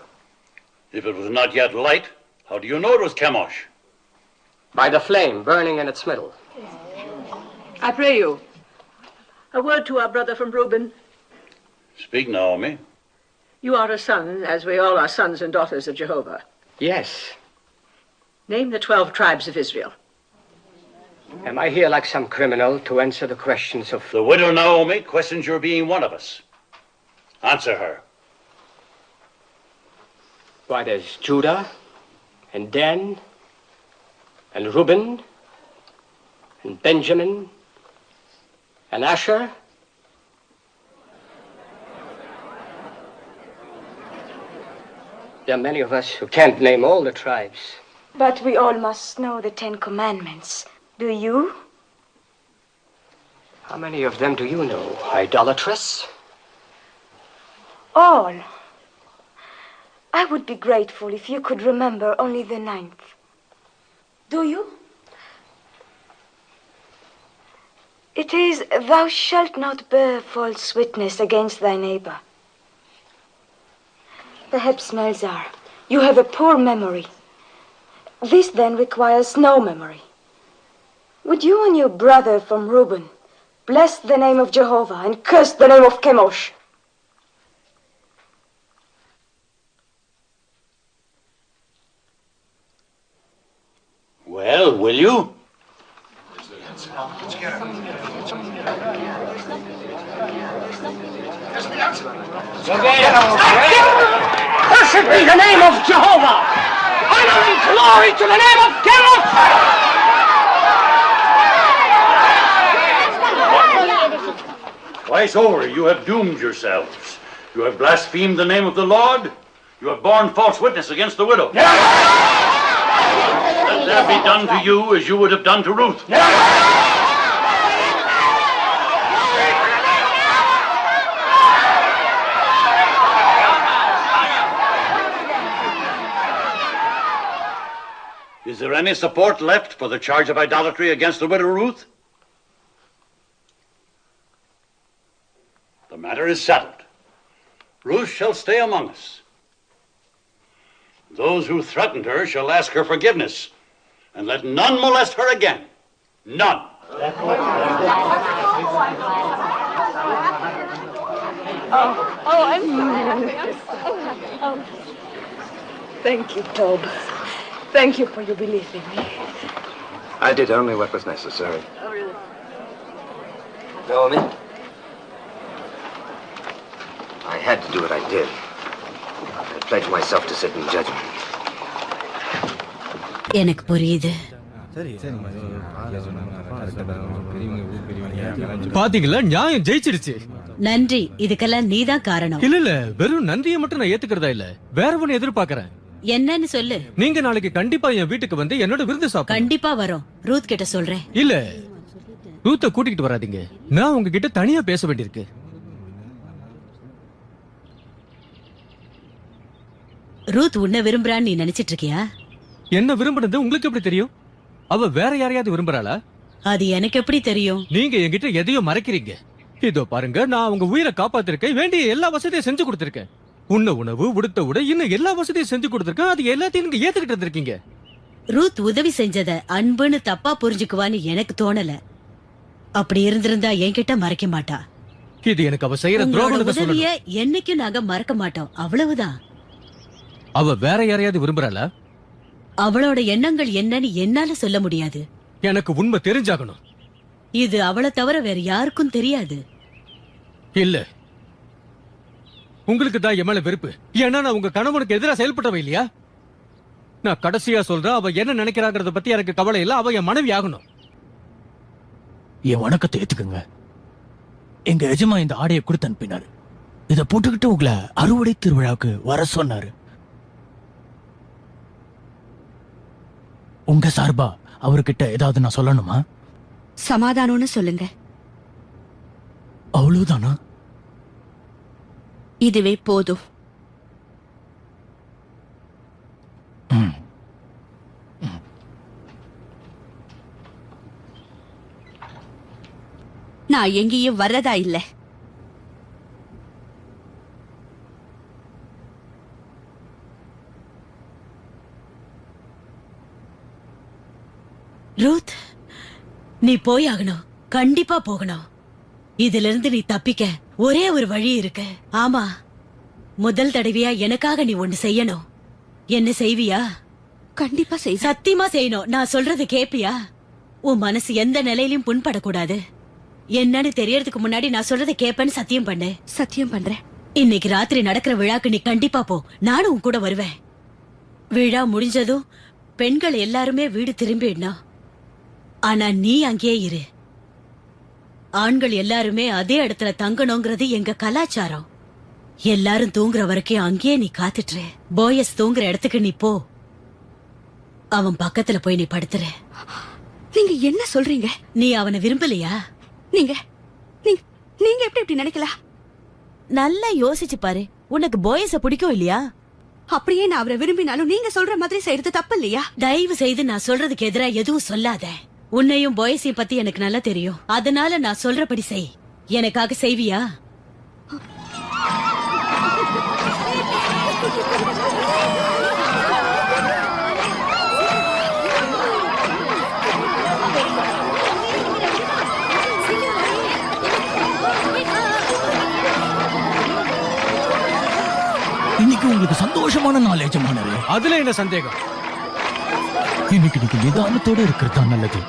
Speaker 23: if it was not yet light, how do you know it was Chemosh?
Speaker 16: By the flame burning in its middle.
Speaker 17: I pray you, a word to our brother from Reuben.
Speaker 23: Speak, Naomi.
Speaker 17: You are a son, as we all are sons and daughters of Jehovah.
Speaker 16: Yes.
Speaker 17: Name the 12 tribes of Israel.
Speaker 16: Am I here like some criminal to answer the questions of...
Speaker 23: The widow Naomi questions your being one of us. Answer her.
Speaker 16: Why, there's Judah, and Dan, and Reuben, and Benjamin, and Asher. There are many of us who can't name all the tribes.
Speaker 20: But we all must know the 10 Commandments. Do you?
Speaker 16: How many of them do you know, idolatress?
Speaker 20: All. I would be grateful if you could remember only the 9th. Do you? It is, thou shalt not bear false witness against thy neighbor. Perhaps, Melzar, you have a poor memory. This then requires no memory. Would you and your brother from Reuben bless the name of Jehovah and curse the name of Chemosh?
Speaker 23: Well, will you?
Speaker 19: Blessed be the name of Jehovah! Honor and glory to the name of Chemosh!
Speaker 23: Twice over you have doomed yourselves. You have blasphemed the name of the Lord. You have borne false witness against the widow. Let there be done to you as you would have done to Ruth. Is there any support left for the charge of idolatry against the widow Ruth? The matter is settled. Ruth shall stay among us. Those who threatened her shall ask her forgiveness, and let none molest her again. None.
Speaker 17: Thank you, Tob. Thank you for your belief in me.
Speaker 21: I did only what was necessary. Naomi, I had to do what I did. I pledged myself to sit in judgment.
Speaker 11: எனக்கு புரியுது.
Speaker 6: பாத்தீங்களா, நியாயம் ஜெயிச்சிருச்சு.
Speaker 11: நன்றி, இதுக்கெல்லாம் நீதான் காரணம்.
Speaker 6: இல்ல வெறும் நன்றியை மட்டும் நான் ஏத்துக்கிறதா இல்ல, வேற ஒண்ணு எதிர்பார்க்கறேன்.
Speaker 11: என்னன்னு சொல்லு.
Speaker 6: நீங்க நாளைக்கு கண்டிப்பா என் வீட்டுக்கு வந்து என்னோட விருந்து சாப்பிடணும்.
Speaker 11: கண்டிப்பா வரோம். ரூத் கிட்ட சொல்றேன்.
Speaker 6: இல்ல, ரூத்த கூட்டிட்டு வராதீங்க. நான் உங்ககிட்ட தனியா பேச வேண்டியிருக்கு.
Speaker 11: ரூத் உன்னை விரும்புறான்னு நீ நினைச்சிட்டு இருக்கியா?
Speaker 6: என்ன விரும்புனது உங்களுக்கு எப்படி தெரியும்? அவ வேற யாரையாவது விரும்புறாளா?
Speaker 11: அது எனக்கு எப்படி தெரியும்?
Speaker 6: நீங்க என்கிட்ட எதையோ மறைக்கிறீங்க. இதோ பாருங்க, நான் உங்க உயிரை காப்பாத்திருக்கேன், வேண்டிய எல்லா வசதியும் செஞ்சு கொடுத்திருக்கேன். உண்ண உணவு, உடுத்த உடை, இன்னும் எல்லா வசதியும் செஞ்சு கொடுத்திருக்கேன். அது எல்லாத்தையும் நீங்க ஏத்துக்கிட்டு இருக்கீங்க.
Speaker 11: ரூத் உதவி செஞ்சத அன்புன்னு தப்பா புரிஞ்சுக்குவான்னு எனக்கு தோணல. அப்படி இருந்திருந்தா என்கிட்ட மறைக்க மாட்டா.
Speaker 6: இது எனக்கு அவ செய்யற துரோகம்.
Speaker 11: உதவிய என்னைக்கும் நாங்க மறக்க மாட்டோம், அவ்வளவுதான்.
Speaker 6: அவ வேற யாரையாவது விரும்புறாளா?
Speaker 11: அவளோட எண்ணங்கள் என்னன்னு என்னால சொல்ல முடியாது.
Speaker 6: எனக்கு உண்மை தெரிஞ்சாகணும்.
Speaker 11: இது அவளை தவிர வேற யாருக்கும் தெரியாது.
Speaker 6: இல்ல, உங்களுக்கு தான் என் மேல வெறுப்பு. ஏன்னா நான் உங்க கணவனுக்கு எதிராக செயல்பட்டவ இல்லையா? நான் கடைசியா சொல்றேன், அவ என்ன நினைக்கிறாங்கிறத பத்தி எனக்கு கவலை இல்ல. அவ என் மனைவி ஆகணும்.
Speaker 10: என் வணக்கத்தை ஏத்துக்குங்க. எங்க எஜமா இந்த ஆடையை கொடுத்து அனுப்பினாரு. இத போட்டுக்கிட்டு உங்களை அறுவடை திருவிழாவுக்கு வர சொன்னாரு. உங்க சார்பா அவர்கிட்ட ஏதாவது நான் சொல்லணுமா?
Speaker 14: சமாதானம்னு சொல்லுங்க.
Speaker 10: அவ்வளவுதானா?
Speaker 14: இதுவே போதும். நான் எங்கேயும் வர்றதா இல்ல.
Speaker 11: ரூத், நீ போய் ஆகணும். கண்டிப்பா போகணும். இதுல இருந்து நீ தப்பிக்க ஒரே ஒரு வழி இருக்கு. ஆமா, முதல் தடவையா எனக்காக நீ ஒண்ணு செய்யணும். என்ன செய்வியா?
Speaker 14: கண்டிப்பா செய்.
Speaker 11: சத்தியமா செய்யணும். நான் சொல்றது கேப்பியா? உன் மனசு எந்த நிலையிலும் புண்படக்கூடாது. என்னன்னு தெரியறதுக்கு முன்னாடி நான் சொல்றதை கேப்பேன்னு சத்தியம் பண்ணு.
Speaker 14: சத்தியம் பண்றேன்.
Speaker 11: இன்னைக்கு ராத்திரி நடக்கிற விழாக்கு நீ கண்டிப்பா போ. நானும் உன் கூட வருவேன். விழா முடிஞ்சதும் பெண்கள் எல்லாருமே வீடு திரும்பிடணும். ஆனா நீ அங்கேயே இரு. ஆண்கள் எல்லாருமே அதே இடத்துல தங்கணுங்கிறது எங்க கலாச்சாரம். எல்லாரும் தூங்குற வரைக்கும் அங்கேயே நீ காத்துட்டு. போயஸ் தூங்குற இடத்துக்கு நீ போ. அவன் பக்கத்துல போய் நீ படுத்துற.
Speaker 14: நீங்க என்ன சொல்றீங்க?
Speaker 11: நீ அவனை விரும்பலையா?
Speaker 14: நீங்க நீங்க எப்படி இப்படி நினைக்கலாம்?
Speaker 3: நல்லா யோசிச்சு பாரு. உனக்கு போயஸ பிடிக்கும் இல்லையா?
Speaker 14: அப்படியே நான் அவரை விரும்பினாலும் நீங்க சொல்ற மாதிரி செய்யறது தப்பு இல்லையா?
Speaker 11: தயவு செய்து நான் சொல்றதுக்கு எதிரா எதுவும் சொல்லாத. உன்னையும் போயஸையும் பத்தி எனக்கு நல்லா தெரியும். அதனால நான் சொல்றபடி செய். எனக்காக செய்வியா?
Speaker 10: இன்னைக்கு உங்களுக்கு சந்தோஷமான நாள் எஜமானரே.
Speaker 6: அதுல என்ன சந்தேகம்?
Speaker 10: இன்னைக்கு நீங்க நிதானத்தோட இருக்கிறது தான் நல்லது.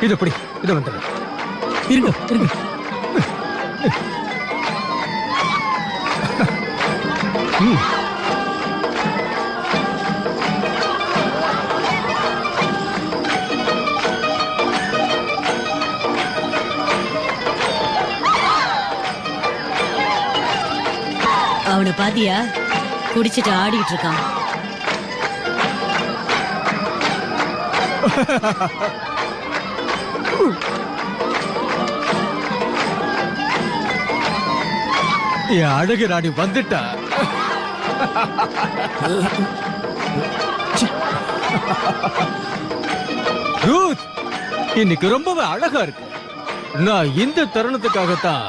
Speaker 6: இது எப்படி? இதை வந்து
Speaker 10: இருங்க இருங்க.
Speaker 11: அவனை பாத்தியா? குடிச்சிட்டு ஆடிட்டு இருக்கான்.
Speaker 6: என் அழகு ராணி வந்துட்டா. ரூத், இன்னைக்கு ரொம்பவே அழகா இருக்கு. நான் இந்த தருணத்துக்காகத்தான்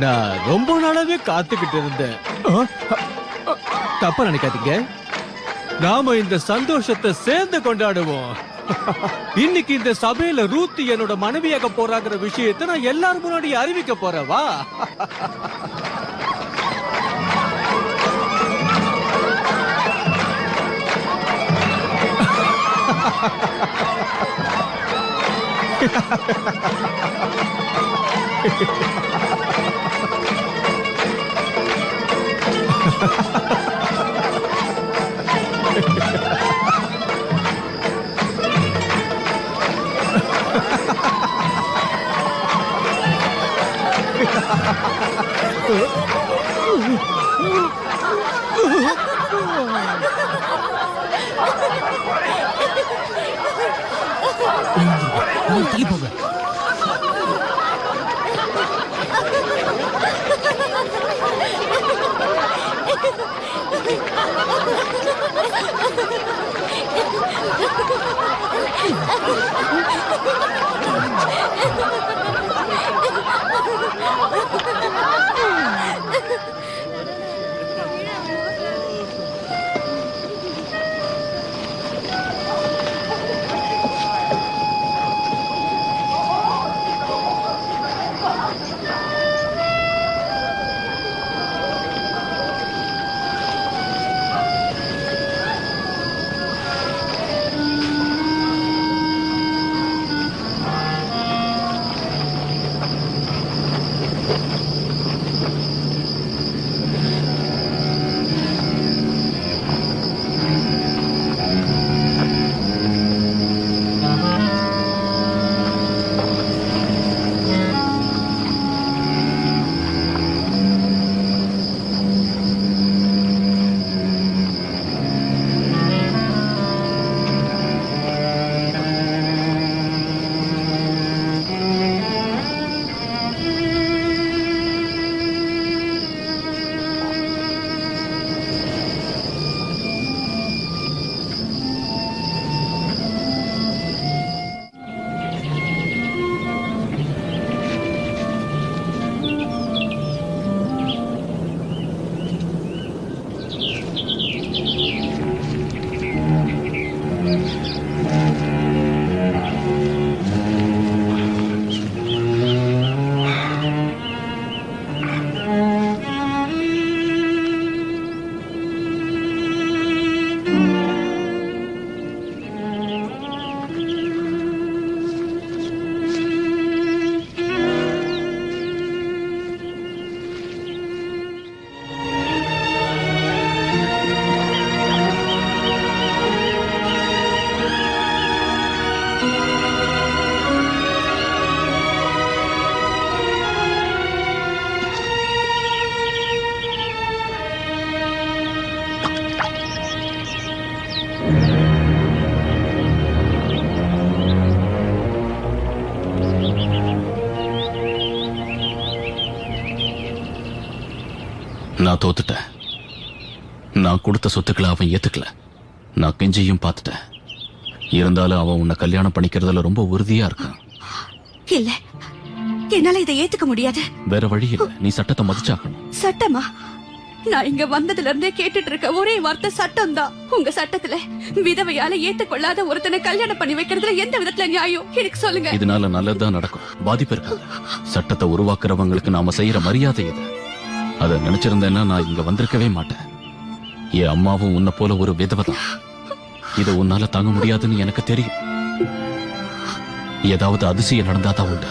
Speaker 6: நான் ரொம்ப நாளாவே காத்துக்கிட்டு இருந்தேன். தப்பா நினைக்காதீங்க, நாம இந்த சந்தோஷத்தை சேர்ந்து கொண்டாடுவோம். இன்னைக்கு இந்த சபையில ரூத் என்னோட மனைவியாக போறாங்கிற விஷயத்தை நான் எல்லாரும் முன்னாடி அறிவிக்க போறவா.
Speaker 10: தள்ளி போங்க.
Speaker 7: நான் தோத்துட்டேன். நான் கொடுத்த சொத்துக்களை அவன் ஏத்துக்கல. நான் கெஞ்சியும் பார்த்துட்டேன். இருந்தாலும் அவன் உன்னை கல்யாணம் பண்ணிக்கிறதுல ரொம்ப உறுதியா இருக்கான்.
Speaker 14: இல்ல, என்னால இதை ஏத்துக்க முடியாது.
Speaker 7: வேற வழி இல்ல, நீ சட்டத்தை மதிச்சாகணும்.
Speaker 4: சட்டமா? நான் இங்க வந்ததுல இருந்தே கேட்டுட்டு இருக்க ஒரே வார்த்தை சட்டம் தான். உங்க சட்டத்துல விதவையால ஏத்துக்கொள்ளாத ஒருத்தனை கல்யாணம் பண்ணி வைக்கிறதுல எந்த விதத்துல நியாயம் எனக்கு சொல்லுங்க.
Speaker 7: இதனால நல்லதுதான் நடக்கும், பாதிப்பு இருக்காது. சட்டத்தை உருவாக்குறவங்களுக்கு நாம செய்யற மரியாதை இது. அதை நினைச்சிருந்தேன்னா நான் இங்க வந்திருக்கவே மாட்டேன். என் அம்மாவும் உன்னை போல ஒரு விதவைதான். இதை உன்னால தாங்க முடியாதுன்னு எனக்கு தெரியும். ஏதாவது அதிசயம் நடந்தாதான் உண்டு.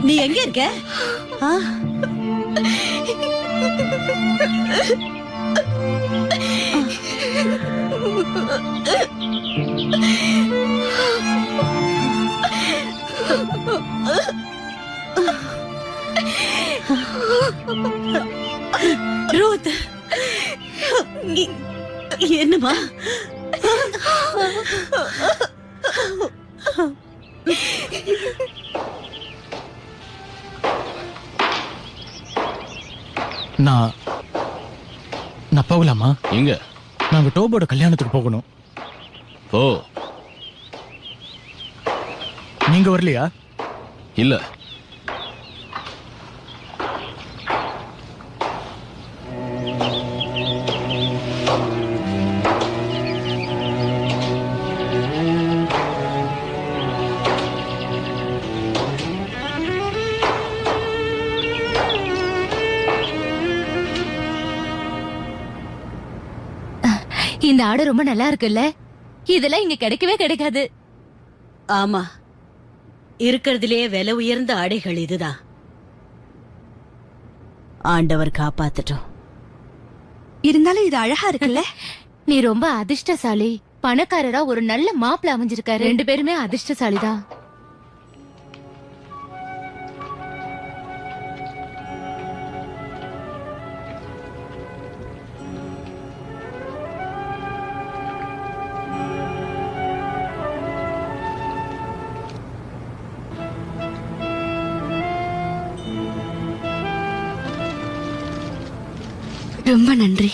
Speaker 11: நீ எங்க இருக்க? ரூத், என்னமா?
Speaker 10: நான் போகலாமா?
Speaker 7: எங்க?
Speaker 10: நாங்க டோபோட கல்யாணத்துக்கு போகணும்.
Speaker 7: ஓ,
Speaker 10: நீங்க வரலையா?
Speaker 7: இல்ல.
Speaker 5: இந்த ஆடை ரொம்ப நல்லா இருக்குல்ல? இதெல்லாம் இங்க கிடைக்கவே கிடைக்காது.
Speaker 11: ஆமா, இருக்கிறதுலயே விலை உயர்ந்த ஆடைகள் இதுதான். ஆண்டவர் காப்பாத்தட்டும்.
Speaker 14: இருந்தாலும் இது அழகா இருக்குல்ல?
Speaker 5: நீ ரொம்ப அதிர்ஷ்டசாலி. பணக்காரரா ஒரு நல்ல மாப்பிள்ள அமைஞ்சிருக்காரு. 2 பேருமே அதிர்ஷ்டசாலிதான்.
Speaker 4: ரொம்ப நன்றி.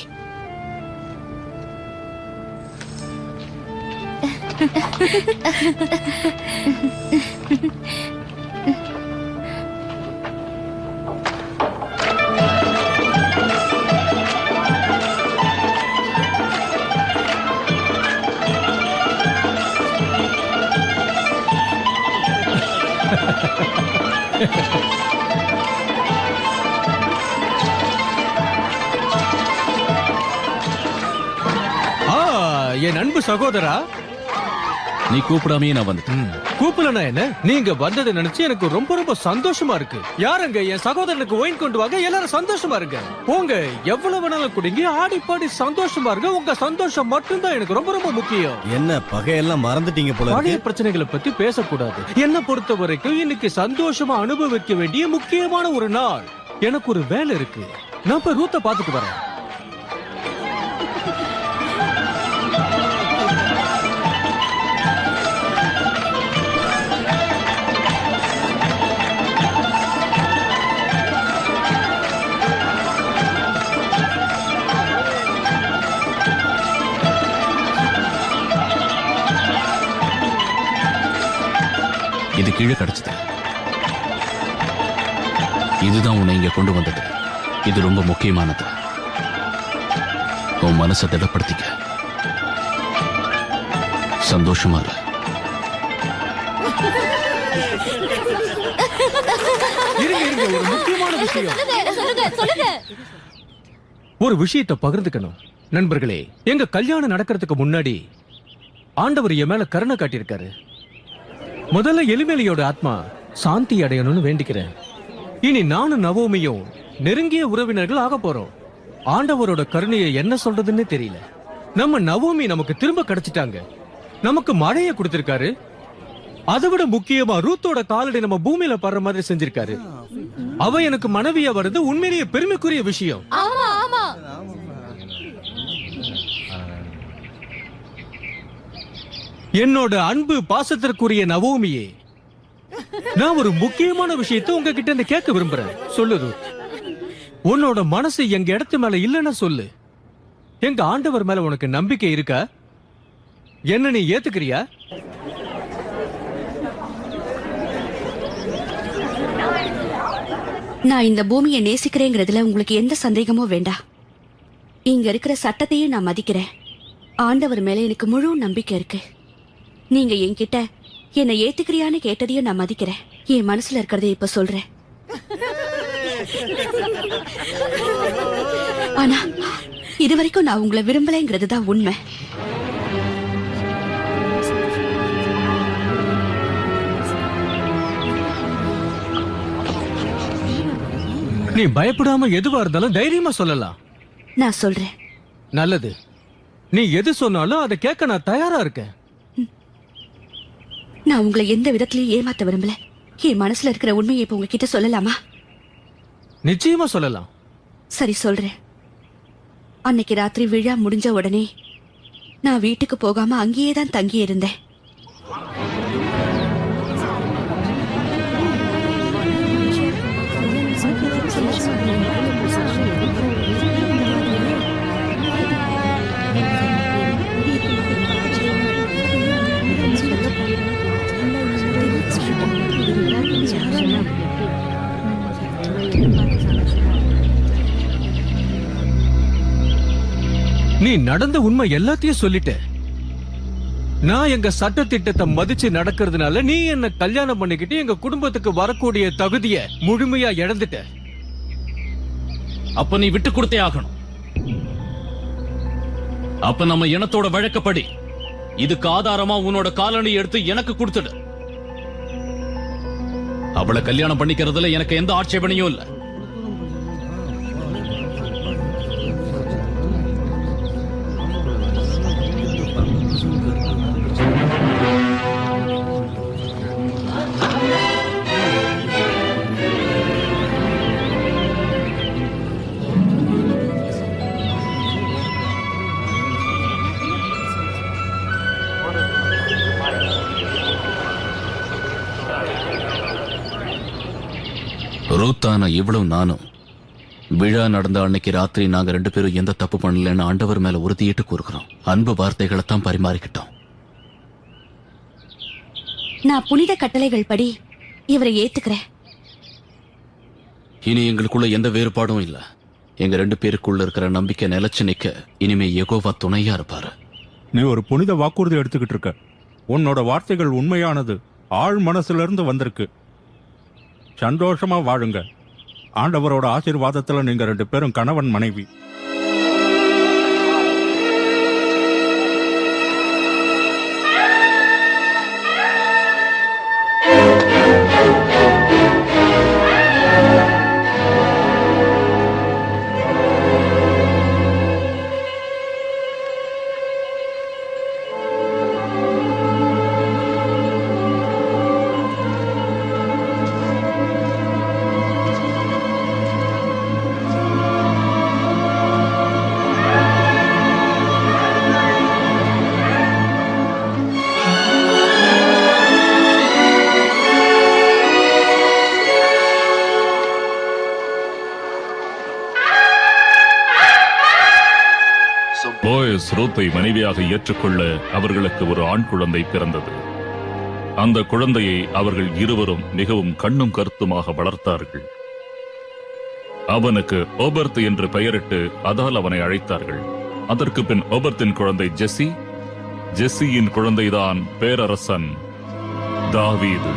Speaker 6: என் அன்பு சகோதரா,
Speaker 7: நீ கூப்பிடாமே நான் வந்துட்டேன்.
Speaker 6: கூப்பிடலனா என்ன? நீங்க வந்ததை நினைச்சு எனக்கு ரொம்ப ரொம்ப சந்தோஷமா இருக்கு. யாருங்க என் சகோதரனுக்கு ஒயின் கொண்டு வாங்க, எல்லாரும் சந்தோஷமா இருங்க. போங்க, எவ்வளவு வேணாலும் குடிங்க, ஆடி பாடி சந்தோஷமா இருங்க. உங்க சந்தோஷம் மட்டும்தான் எனக்கு ரொம்ப ரொம்ப முக்கியம்.
Speaker 8: என்ன பகையெல்லாம் மறந்துட்டீங்க போல?
Speaker 6: பழைய பிரச்சனைகளை பத்தி பேசக்கூடாது. என்ன பொறுத்த வரைக்கும் இன்னைக்கு சந்தோஷமா அனுபவிக்க வேண்டிய முக்கியமான ஒரு நாள். எனக்கு ஒரு வேலை இருக்கு. நான் போய் ரூத்தை பாத்துட்டு வரேன்.
Speaker 7: இது கீழே கிடைச்சது. இதுதான் உன்னை இங்க கொண்டு வந்தது. இது ரொம்ப முக்கியமானது. உன் மனசை திடப்படுத்திக்க. சந்தோஷமா இரு.
Speaker 6: ஒரு முக்கியமான விஷயம். ஒரு விஷயத்தை பகிர்ந்துக்கணும். நண்பர்களே, எங்க கல்யாணம் நடக்கிறதுக்கு முன்னாடி ஆண்டவர் என் மேல கருணை காட்டியிருக்காரு. முதல்ல எலிமேலியோட ஆத்மா சாந்தி அடையணும்னு வேண்டிக்கிறேன். இனி நானும் நவோமியும் நெருங்கிய உறவினர்கள் ஆக போறோம். ஆண்டவரோட கருணையை என்ன சொல்றதுன்னு தெரியல. நம்ம நவோமி நமக்கு திரும்ப கிடைச்சிட்டாங்க. நமக்கு மழையை கொடுத்திருக்காரு. அதை விட முக்கியமா ரூத்தோட காலடி நம்ம பூமியில படுற மாதிரி செஞ்சிருக்காரு. அவ எனக்கு மனைவியா வருது உண்மையிலேயே பெருமைக்குரிய விஷயம்.
Speaker 5: ஆமா ஆமா.
Speaker 6: என்னோட அன்பு பாசத்திற்குரிய நவோமியே, நான் ஒரு முக்கியமான விஷயத்தை உங்ககிட்ட இருந்து கேட்க விரும்புறேன். சொல்லு ரூத், உன்னோட மனசு எங்க இடத்து மேல இல்லைன்னா சொல்லு. எங்க ஆண்டவர் மேல உனக்கு நம்பிக்கை இருக்கா? என்ன நீ ஏத்துக்கிறியா?
Speaker 4: நான் இந்த பூமியை நேசிக்கிறேங்கிறதுல உங்களுக்கு எந்த சந்தேகமும் வேண்டாம். இங்க இருக்கிற சட்டத்தையும் நான் மதிக்கிறேன். ஆண்டவர் மேல எனக்கு முழு நம்பிக்கை இருக்கு. நீங்க என்கிட்ட என்னை ஏத்துக்கிறியான்னு கேட்டதையும் நான் மதிக்கிறேன். என் மனசுல இருக்கிறத இப்ப சொல்றேன். ஆனா இதுவரைக்கும் நான் உங்களை விரும்பலைங்கிறது தான் உண்மை.
Speaker 6: நீ பயப்படாம எதுவா இருந்தாலும் தைரியமா சொல்லலாம்.
Speaker 4: நான் சொல்றேன்.
Speaker 6: நல்லது. நீ எது சொன்னாலும் அதை கேட்க நான் தயாரா இருக்கேன்.
Speaker 4: நான் உங்களை எந்த விதத்திலயும் ஏமாத்த விரும்பல. என் மனசுல இருக்கிற உண்மையை இப்ப உங்ககிட்ட சொல்லலாமா?
Speaker 6: நிச்சயமா சொல்லலாம்.
Speaker 4: சரி, சொல்றேன். அன்னைக்கு ராத்திரி விழா முடிஞ்ச உடனே நான் வீட்டுக்கு போகாம அங்கேயே தான் தங்கி இருந்தேன்.
Speaker 6: நீ நடந்த உண்மை எல்லாத்தையும் சொல்லிட்ட. நான் எங்க சட்ட திட்டத்தை மதிச்சு நடக்கிறதுனால நீ என்ன கல்யாணம் பண்ணிக்கிட்டு எங்க குடும்பத்துக்கு வரக்கூடிய தகுதியை முழுமையா இழந்துட்ட.
Speaker 7: அப்ப நீ விட்டு கொடுத்தே ஆகணும். அப்ப நம்ம இனத்தோட வழக்கப்படி இதுக்கு ஆதாரமா உன்னோட காலனி எடுத்து எனக்கு கொடுத்துடு. அவளை கல்யாணம் பண்ணிக்கிறதுல எனக்கு எந்த ஆட்சேபனையும் இல்ல. ரூத்தான இவ்வளவு நானும் விழா நடந்த அன்னைக்கு ராத்திரி நாங்க 2 பேரும் எந்த தப்பு பண்ணலன்னு ஆண்டவர் மேல உறுதியிட்டு கூறுகிறோம். அன்பு வார்த்தைகளை தான் பரிமாறிக்கிட்டோம்.
Speaker 4: நான் புனித கட்டளைகள் படி இவரை ஏத்துக்கிறேன்.
Speaker 7: இனி எங்களுக்குள்ள எந்த வேறுபாடும் இல்ல. எங்க 2 பேருக்குள்ள இருக்கிற நம்பிக்கை நிலைச்சு நிக்க இனிமே யெகோவா துணையா இருப்பாரு.
Speaker 15: நீ ஒரு புனித வாக்குறுதி எடுத்துக்கிட்டு இருக்க. உன்னோட வார்த்தைகள் உண்மையானது, ஆழ் மனசுல இருந்து வந்திருக்கு. சந்தோஷமா வாழுங்க. ஆண்டவரோட ஆசீர்வாதத்துல நீங்க 2 பேரும் கணவன் மனைவி.
Speaker 9: போயஸ் ரூத்தை மனைவியாக ஏற்றுக்கொள்ள அவர்களுக்கு ஒரு ஆண் குழந்தை பிறந்தது. அந்த குழந்தையை அவர்கள் இருவரும் மிகவும் கண்ணும் கருத்துமாக வளர்த்தார்கள். அவனுக்கு ஓபர்த் என்று பெயரிட்டு அதால் அவனை அழைத்தார்கள். அதற்கு பின் ஓபர்த்தின் குழந்தை ஜெஸ்ஸி, ஜெஸ்ஸியின் குழந்தைதான் பேரரசன் தாவீது.